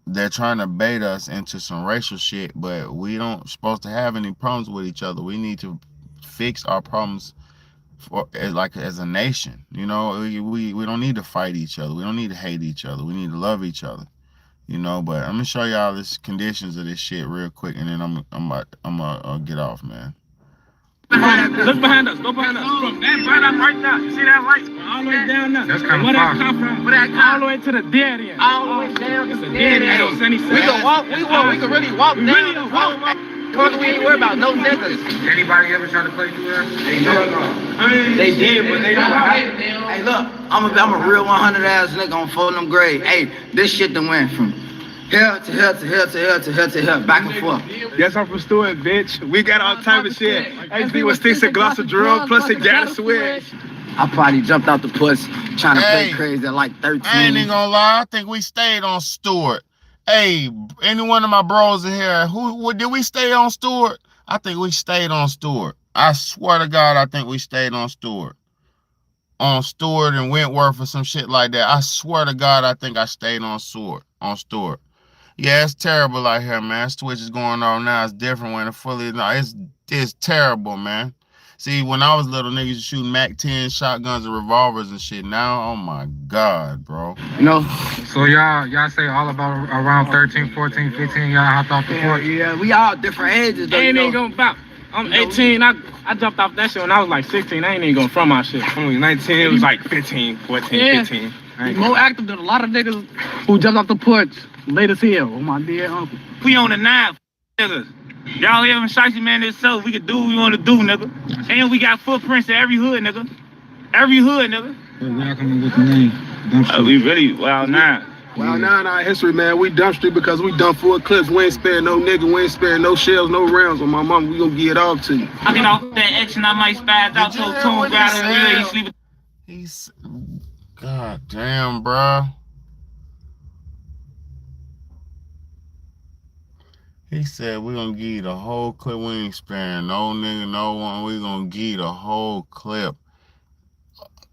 Speaker 2: they're trying to bait us into some racial shit, but we don't supposed to have any problems with each other. We need to fix our problems as a nation. You know, we don't need to fight each other. We don't need to hate each other. We need to love each other. You know, but I'm gonna show y'all the conditions of this shit real quick, and then I'm gonna get off, man.
Speaker 11: Look behind us. Go behind us. From that right now. You see that light? All the way down there. That's kind of far. Where that come from? Where that come? All the way to the dead end. All the way down. It's a dead end. We can walk. We can really walk down. Really walk. We ain't worried about no niggas.
Speaker 12: Anybody ever try to play through there?
Speaker 11: They did, but they don't.
Speaker 14: Hey, look, I'm a real 100 ass nigga on Fulham grade. Hey, this shit done went from hell to hell to hell to hell to hell to hell, back and forth.
Speaker 6: Yes, I'm from Stewart, bitch. We got all type of shit. HB was sticks a glass of drum, plus a got a switch.
Speaker 14: I probably jumped out the puss trying to play crazy at like 13.
Speaker 2: I ain't even gonna lie. I think we stayed on Stewart. Hey, any one of my bros in here, did we stay on Stewart? I think we stayed on Stewart. I swear to God, I think we stayed on Stewart. On Stewart and Wentworth or some shit like that. I swear to God, I think I stayed on Stewart. Yeah, it's terrible out here, man. Switch is going on now. It's different when it fully. No, it's terrible, man. See, when I was little, niggas used to shoot Mac 10 shotguns and revolvers and shit. Now, oh my God, bro.
Speaker 14: You know?
Speaker 12: So y'all say all about around 13, 14, 15, y'all hopped off the porch?
Speaker 14: Yeah, we all different ages, though.
Speaker 11: Ain't even gonna bop. I'm 18. I jumped off that shit when I was like 16. I ain't even going from my shit.
Speaker 6: I'm only 19. It was like 15, 14, 15.
Speaker 11: More active than a lot of niggas who jumped off the porch late as hell. Oh, my dear uncle. We on the 9, niggas. Y'all here in Shiesty, man, itself. We can do what we want to do, nigga. And we got footprints in every hood, nigga. Every hood, nigga.
Speaker 12: Y'all coming with the name?
Speaker 11: We really, Wild 9.
Speaker 6: Wild 9 our history, man. We dump street because we done full clips. We ain't sparing no nigga. We ain't sparing no shells, no rounds. On my mama, we gonna get it off to you.
Speaker 11: I get off that action, I might spaz out to a tune, grab it, really sleep.
Speaker 2: He's, God damn, bro. He said, we gonna give you the whole clip. We ain't sparing no nigga, no one. We gonna give you the whole clip.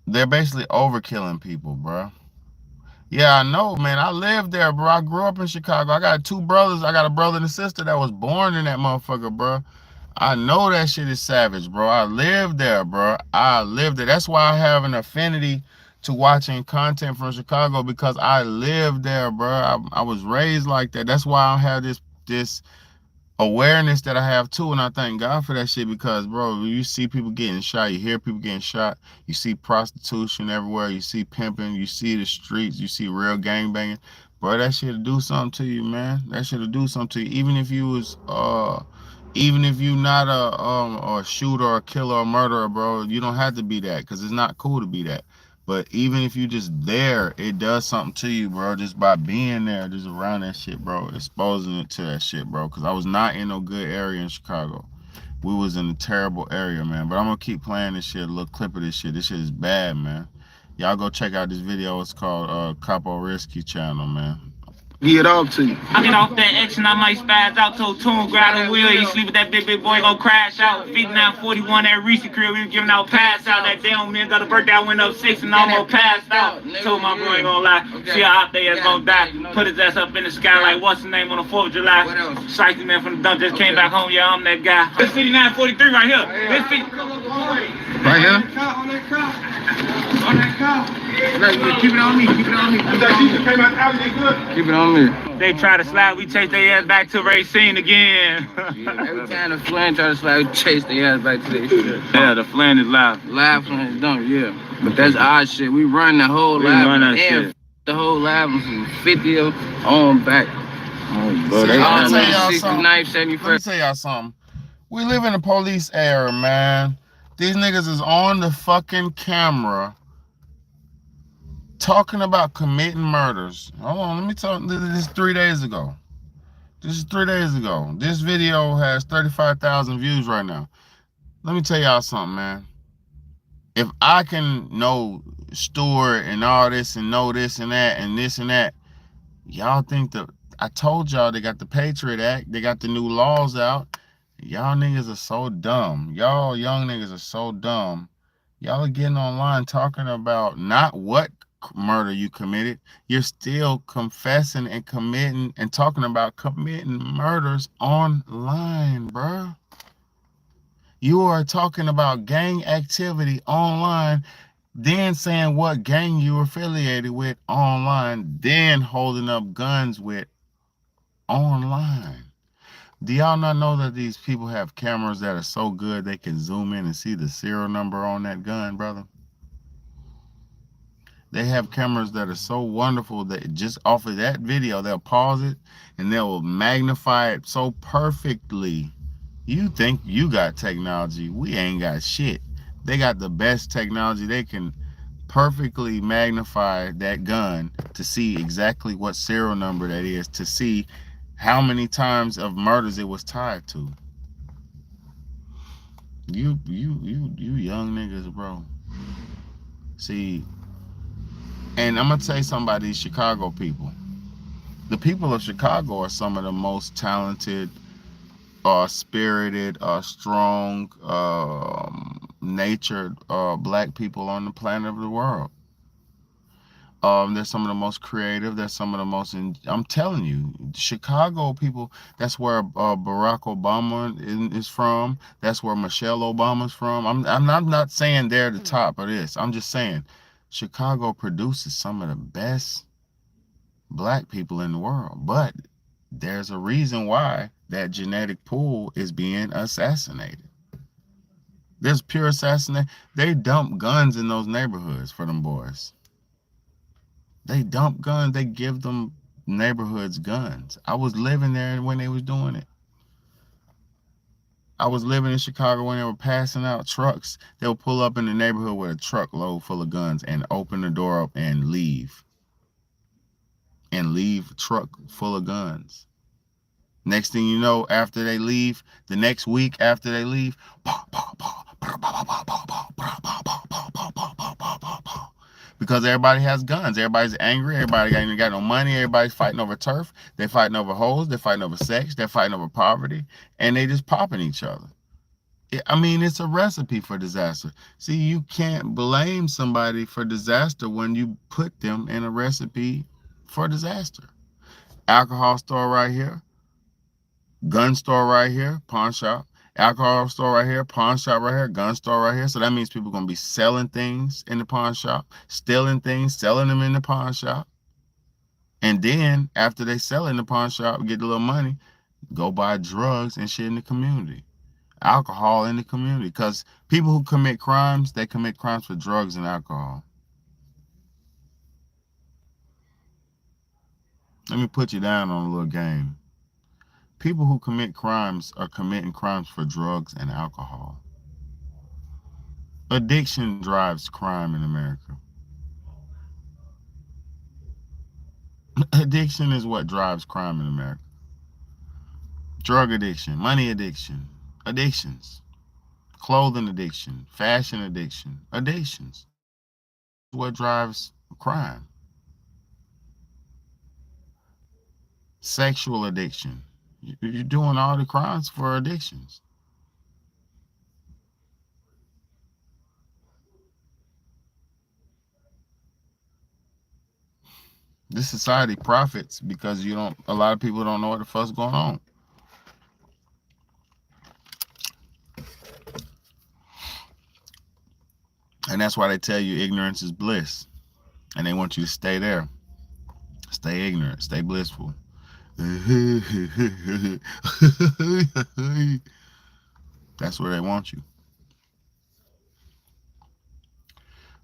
Speaker 2: They're basically overkilling people, bro. Yeah, I know, man. I lived there, bro. I grew up in Chicago. I got 2 brothers. I got a brother and a sister that was born in that motherfucker, bro. I know that shit is savage, bro. I lived there, bro. I lived there. That's why I have an affinity to watching content from Chicago, because I lived there, bro. I was raised like that. That's why I have this awareness that I have too, and I thank God for that shit, because, bro, you see people getting shot, you hear people getting shot, you see prostitution everywhere, you see pimping, you see the streets, you see real gangbanging, bro. That shit'll do something to you, man. That shit'll do something to you. Even if you was even if you not a shooter or a killer or murderer, bro, you don't have to be that, because it's not cool to be that. But even if you just there, it does something to you, bro, just by being there, just around that shit, bro, exposing it to that shit, bro, because I was not in no good area in Chicago. We was in a terrible area, man. But I'm going to keep playing this shit, a little clip of this shit. This shit is bad, man. Y'all go check out this video. It's called Capo Risky channel, man.
Speaker 6: Get it off to you.
Speaker 11: I get off that action, I might spaz out to a tune, grab a wheel. You sleep with that big boy, gon' crash out. 5941 at Reese crib, we were giving out pass out. That damn man got a birthday, I went up 6 and almost passed out. Told my bro ain't gonna lie, see how out there is gonna die. Put his ass up in the sky like what's his name on the 4th of July. Shiesty man from the dump just came back home, yeah, I'm that guy. This 5943 right here. This
Speaker 12: Right here?
Speaker 11: On that car. Keep it on me, keep it on me.
Speaker 12: Keep it on me.
Speaker 11: They try to slide, we chase their ass back to Racine again.
Speaker 14: Every time the Flynn try to slide, we chase their ass back to their shit.
Speaker 11: Yeah, the Flynn is live.
Speaker 14: Live Flynn is dumb, yeah. But that's our shit. We run the whole live and
Speaker 11: shit.
Speaker 14: The whole live from 50 on back.
Speaker 2: Oh, bro, I'll tell y'all something. Let me tell y'all something. We live in a police era, man. These niggas is on the fucking camera talking about committing murders. Hold on, let me talk. This is 3 days ago. This is 3 days ago. This video has 35,000 views right now. Let me tell y'all something, man. If I can know Stewart and all this and know this and that and this and that, y'all think that I told y'all they got the Patriot Act, they got the new laws out. Y'all niggas are so dumb. Y'all young niggas are so dumb. Y'all are getting online talking about not what murder you committed. You're still confessing and committing and talking about committing murders online, bruh. You are talking about gang activity online, then saying what gang you affiliated with online, then holding up guns with online. Do y'all not know that these people have cameras that are so good they can zoom in and see the serial number on that gun, brother? They have cameras that are so wonderful that just off of that video, they'll pause it and they'll magnify it so perfectly. You think you got technology. We ain't got shit. They got the best technology. They can perfectly magnify that gun to see exactly what serial number that is, to see how many times of murders it was tied to. You young niggas, bro. See, and I'm gonna tell you something about these Chicago people. The people of Chicago are some of the most talented, spirited, strong, natured black people on the planet of the world. They're some of the most creative. They're some of the most, I'm telling you, Chicago people, that's where Barack Obama is from. That's where Michelle Obama's from. I'm not saying they're the top of this. I'm just saying Chicago produces some of the best black people in the world. But there's a reason why that genetic pool is being assassinated. There's pure assassination. They dump guns in those neighborhoods for them boys. They dump guns. They give them neighborhoods guns. I was living there when they was doing it. I was living in Chicago when they were passing out trucks. They'll pull up in the neighborhood with a truckload full of guns and open the door up and leave. And leave a truck full of guns. Next thing you know, after they leave, the next week after they leave, because everybody has guns. Everybody's angry. Everybody ain't got no money. Everybody's fighting over turf. They're fighting over hoes. They're fighting over sex. They're fighting over poverty. And they just popping each other. I mean, it's a recipe for disaster. See, you can't blame somebody for disaster when you put them in a recipe for disaster. Alcohol store right here. Gun store right here. Pawn shop. Alcohol store right here, pawn shop right here, gun store right here. So that means people are going to be selling things in the pawn shop, stealing things, selling them in the pawn shop. And then after they sell in the pawn shop, get a little money, go buy drugs and shit in the community. Alcohol in the community. Because people who commit crimes, they commit crimes for drugs and alcohol. Let me put you down on a little game. People who commit crimes are committing crimes for drugs and alcohol. Addiction drives crime in America. Addiction is what drives crime in America. Drug addiction, money addiction, addictions, clothing addiction, fashion addiction, addictions. What drives crime? Sexual addiction. You're doing all the crimes for addictions. This society profits because a lot of people don't know what the fuck's going on. And that's why they tell you ignorance is bliss. And they want you to stay there. Stay ignorant, stay blissful. That's where they want you.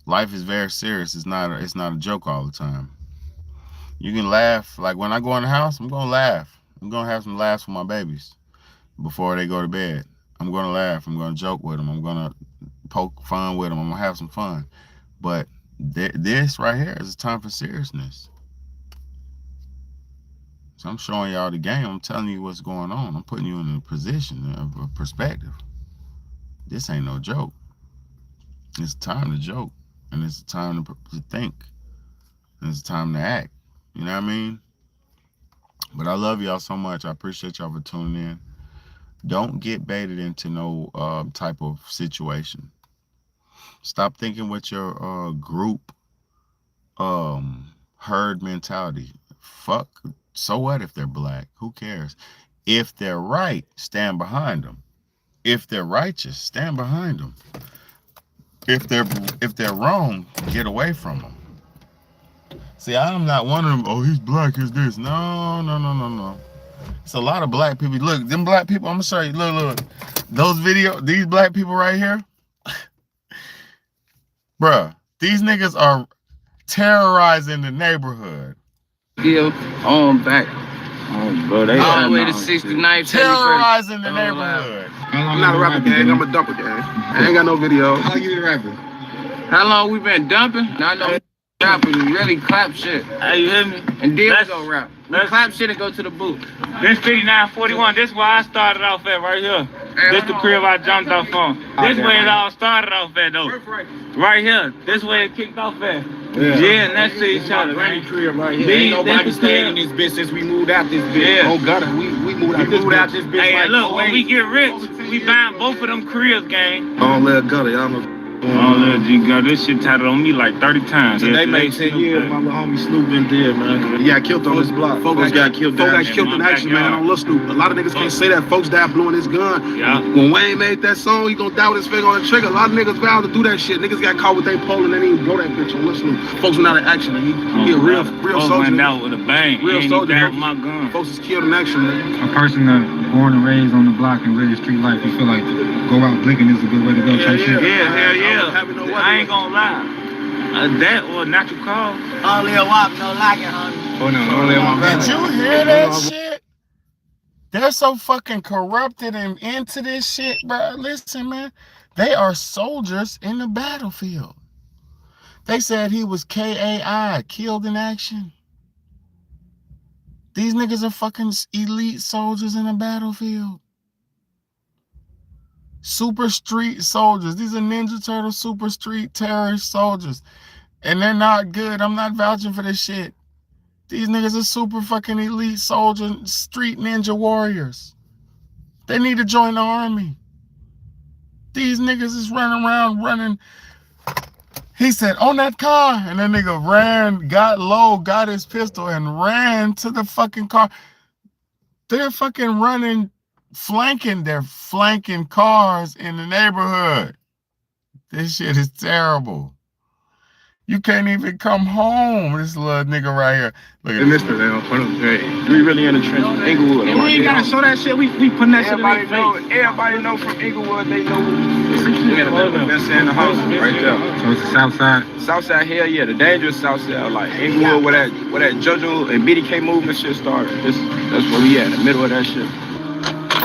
Speaker 2: Life is very serious. It's not a joke all the time. You can laugh. Like when I go in the house, I'm gonna laugh. I'm gonna have some laughs with my babies before they go to bed. I'm gonna laugh. I'm gonna joke with them. I'm gonna poke fun with them. I'm gonna have some fun. But this right here is a time for seriousness. So I'm showing y'all the game. I'm telling you what's going on. I'm putting you in a position of a perspective. This ain't no joke. It's time to joke, and it's time to think, and it's time to act. You know what I mean? But I love y'all so much. I appreciate y'all for tuning in. Don't get baited into no type of situation. Stop thinking with your group herd mentality. Fuck, so what if they're black? Who cares? If they're right, stand behind them. If they're righteous, stand behind them. If they're wrong, get away from them. See, I'm not one of them. Oh, he's black, he's this. No. It's a lot of black people. Look, them black people. I'm gonna show you. Look. These black people right here, bruh. These niggas are terrorizing the neighborhood.
Speaker 11: Yeah, on back. Oh, bro, they all the way to 69th.
Speaker 2: Terrorizing the neighborhood.
Speaker 15: I'm not a rapper, gang. I'm a dumper, gang. I ain't got no video. How you been rapping?
Speaker 11: How long we been dumping? I know rapping. We really clap shit. Hey, you hear me? And then we go rap. We clap shit and go to the booth. This 5941. This where I started off at right here. This the crib I jumped off on. This way it all started off at though. Right here. This way it kicked off at. Yeah, next to each other.
Speaker 15: Granny crib right here. Ain't nobody staying in this bitch since we moved out this bitch.
Speaker 11: Yeah.
Speaker 15: Oh God, we moved out this bitch.
Speaker 11: Hey, look, when we get rich, we buying both of them cribs, gang.
Speaker 15: Oh, little gutter, y'all know.
Speaker 11: Oh, little G girl, this shit tatted on me like 30 times.
Speaker 15: They made 10 years, my little homie Snoop been dead, man. He got killed on this block. Folks got killed in action, man, on Lil Snoop. A lot of niggas can't say that. Folks died blowing his gun.
Speaker 11: Yeah.
Speaker 15: When Wayne made that song, he gonna die with his finger on the trigger. A lot of niggas vowed to do that shit. Niggas got caught with their pole and they didn't even blow that bitch on Lil Snoop. Folks went out of action, and he a real soldier.
Speaker 11: Went out with a bang.
Speaker 15: Real soldier.
Speaker 11: With my gun.
Speaker 15: Folks is killed in action, man.
Speaker 12: A person that born and raised on the block and really street life, you feel like go out blinking is a good way to go type shit.
Speaker 11: Yeah, hell yeah. I ain't gonna lie. That or natural call.
Speaker 14: Only a walk, no locking, homie.
Speaker 15: Oh no,
Speaker 2: Did you hear that shit? They're so fucking corrupted and into this shit, bro. Listen, man. They are soldiers in the battlefield. They said he was KAI, killed in action. These niggas are fucking elite soldiers in the battlefield. Super street soldiers. These are Ninja Turtle super street terrorist soldiers. And they're not good. I'm not vouching for this shit. These niggas are super fucking elite soldiers, street ninja warriors. They need to join the army. These niggas is running. He said, on that car. And that nigga ran, got low, got his pistol, and ran to the fucking car. They're fucking running, they're flanking cars in the neighborhood. This shit is terrible. You can't even come home. This little nigga right here. Look at this.
Speaker 15: We really in the trench. Inglewood.
Speaker 6: We ain't gotta show that shit. We putting that shit in their face.
Speaker 15: Everybody know from Inglewood. They know. We got the best in the house right there.
Speaker 12: So it's the south side?
Speaker 15: South side, hell yeah. The dangerous south side. Like Inglewood, where that JoJo and BDK movement shit started. That's where we at, in the middle of that shit.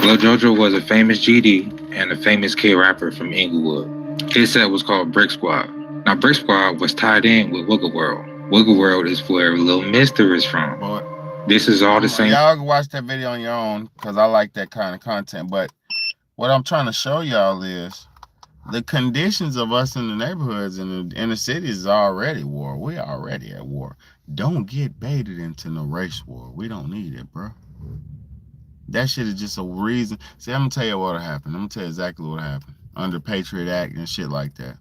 Speaker 12: Lil JoJo was a famous GD and a famous K rapper from Inglewood. His set was called Brick Squad. Now, Brick Squad was tied in with Wiggle World. Wiggle World is where Lil Mister is from. This is all the same.
Speaker 2: Y'all can watch that video on your own because I like that kind of content. But what I'm trying to show y'all is the conditions of us in the neighborhoods and in the cities is already war. We're already at war. Don't get baited into no race war. We don't need it, bro. That shit is just a reason. See, I'm going to tell you what'll happen. I'm going to tell you exactly what'll happen under Patriot Act and shit like that.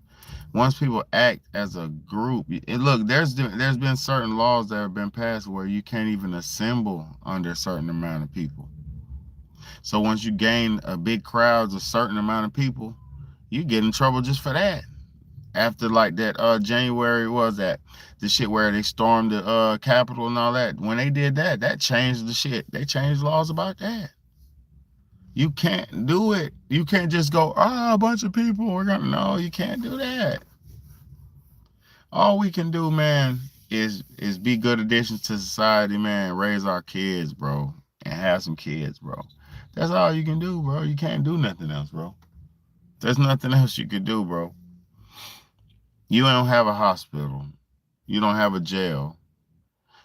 Speaker 2: Once people act as a group, look, there's been certain laws that have been passed where you can't even assemble under a certain amount of people. So once you gain a big crowd, a certain amount of people, you get in trouble just for that. After like that January, was that the shit where they stormed the Capitol and all that? When they did that, that changed the shit. They changed laws about that. You can't do it. You can't just go, a bunch of people, we're gonna, no, you can't do that. All we can do, man, is be good additions to society, man, raise our kids, bro, and have some kids, bro. That's all you can do, bro. You can't do nothing else, bro. There's nothing else you could do, bro. You don't have a hospital. You don't have a jail.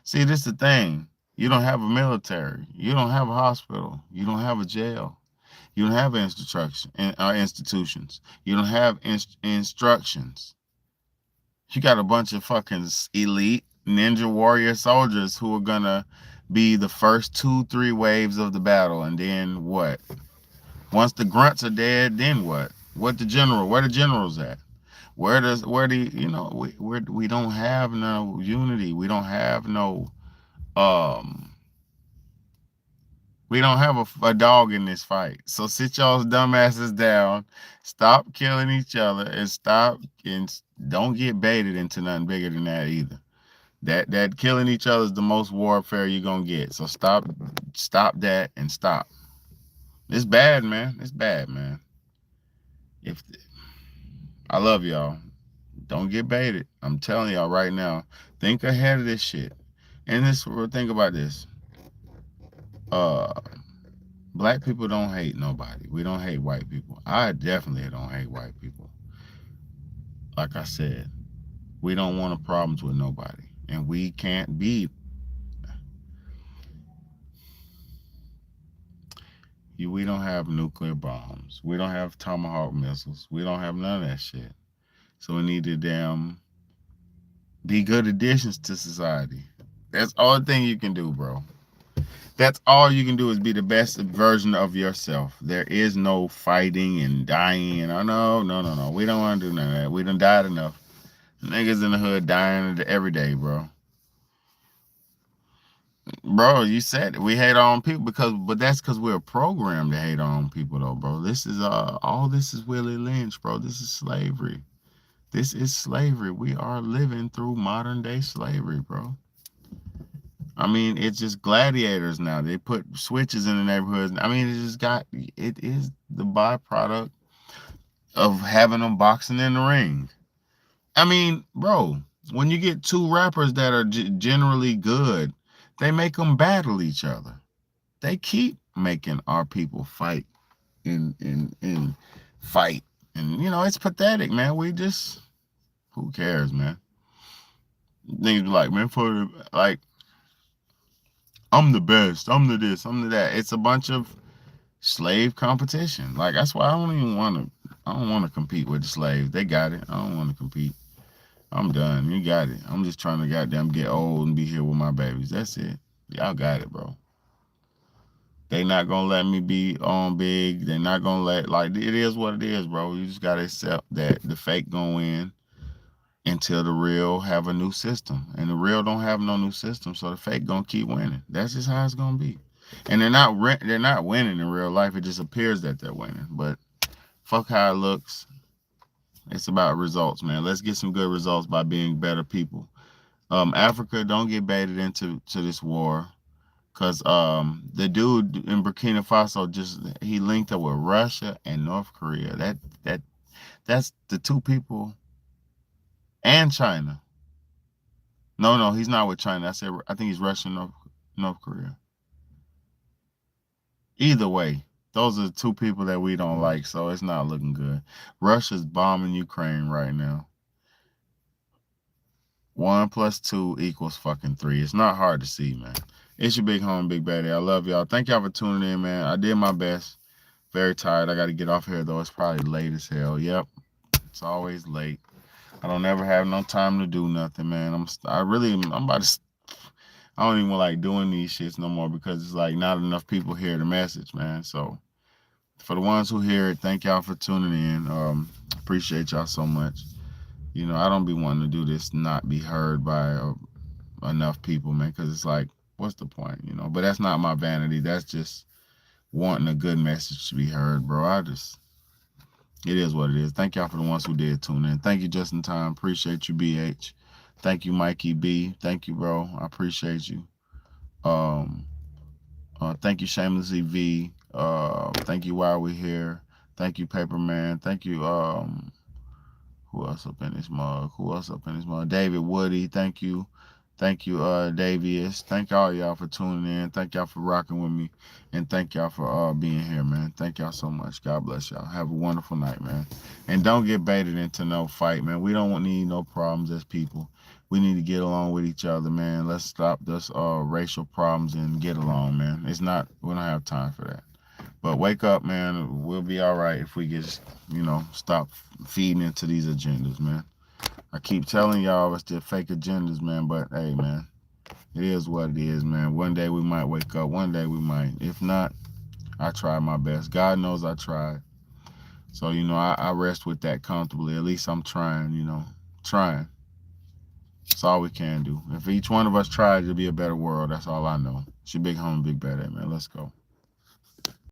Speaker 2: See, this is the thing. You don't have a military. You don't have a hospital. You don't have a jail. You don't have institutions. You don't have instructions. You got a bunch of fucking elite ninja warrior soldiers who are gonna be the first 2-3 waves of the battle, and then what? Once the grunts are dead, then what? Where the generals at? We don't have no unity. We don't have no we don't have a dog in this fight. So sit y'all's dumbasses down, stop killing each other, and don't get baited into nothing bigger than that either. That killing each other is the most warfare you're gonna get. So stop that and stop. It's bad, man. It's bad, man. I love y'all. Don't get baited. I'm telling y'all right now. Think ahead of this shit. And think about this. Black people don't hate nobody. We don't hate white people. I definitely don't hate white people. Like I said, we don't want problems with nobody. And we can't be. We don't have nuclear bombs. We don't have Tomahawk missiles. We don't have none of that shit. So we need to be good additions to society. That's all the thing you can do, bro. That's all you can do is be the best version of yourself. There is no fighting and dying. Oh, no. We don't want to do none of that. We done died enough. Niggas in the hood dying every day, bro. Bro, you said it. We hate our own people but that's because we're programmed to hate our own people, though, bro. This is all this is Willie Lynch, bro. This is slavery. This is slavery. We are living through modern day slavery, bro. I mean, it's just gladiators now. They put switches in the neighborhoods. I mean, it is the byproduct of having them boxing in the ring. I mean, bro, when you get two rappers that are generally good, they make them battle each other. They keep making our people fight and fight. And, it's pathetic, man. Who cares, man? Niggas be like, man, I'm the best. I'm the this. I'm the that. It's a bunch of slave competition. Like, that's why I don't want to compete with the slaves. They got it. I don't want to compete. I'm done. You got it. I'm just trying to goddamn get old and be here with my babies. That's it. Y'all got it, bro. They not gonna let me be on big. They're not gonna it is what it is, bro. You just gotta accept that the fake gonna win until the real have a new system. And the real don't have no new system, so the fake gonna keep winning. That's just how it's gonna be. And they're not winning in real life. It just appears that they're winning. But fuck how it looks. It's about results, man. Let's get some good results by being better people. Africa, don't get baited into this war, because the dude in Burkina Faso he linked up with Russia and North Korea. That's the two people, and China. No, he's not with China. I think he's Russian, North Korea. Either way, those are the two people that we don't like, so it's not looking good. Russia's bombing Ukraine right now. 1 + 2 = fucking 3. It's not hard to see, man. It's your big home, Big Baddie. I love y'all. Thank y'all for tuning in, man. I did my best. Very tired. I got to get off here, though. It's probably late as hell. Yep. It's always late. I don't ever have no time to do nothing, man. I'm about to... I don't even like doing these shits no more because it's like not enough people hear the message, man. So for the ones who hear it, thank y'all for tuning in. Appreciate y'all so much. I don't be wanting to do this, not be heard by enough people, man, because it's like, what's the point, But that's not my vanity. That's just wanting a good message to be heard, bro. It is what it is. Thank y'all for the ones who did tune in. Thank you, Just in Time. Appreciate you, BH. Thank you, Mikey B. Thank you, bro. I appreciate you. Thank you, Shamelessly V. Thank you, While We Here. Thank you, Paperman. Thank you, who else up in this mug? David Woody, thank you. Thank you, Davius. Thank all y'all for tuning in. Thank y'all for rocking with me. And thank y'all for being here, man. Thank y'all so much. God bless y'all. Have a wonderful night, man. And don't get baited into no fight, man. We don't need no problems as people. We need to get along with each other, man. Let's stop this racial problems and get along, man. We don't have time for that. But wake up, man. We'll be all right if we just, you know, stop feeding into these agendas, man. I keep telling y'all it's the fake agendas, man. But hey, man, it is what it is, man. One day we might wake up. One day we might. If not, I tried my best. God knows I tried. So, you know, I rest with that comfortably. At least I'm trying, you know, trying. That's all we can do. If each one of us tried to be a better world, that's all I know. It's your big homie, Big Bad, man. Let's go.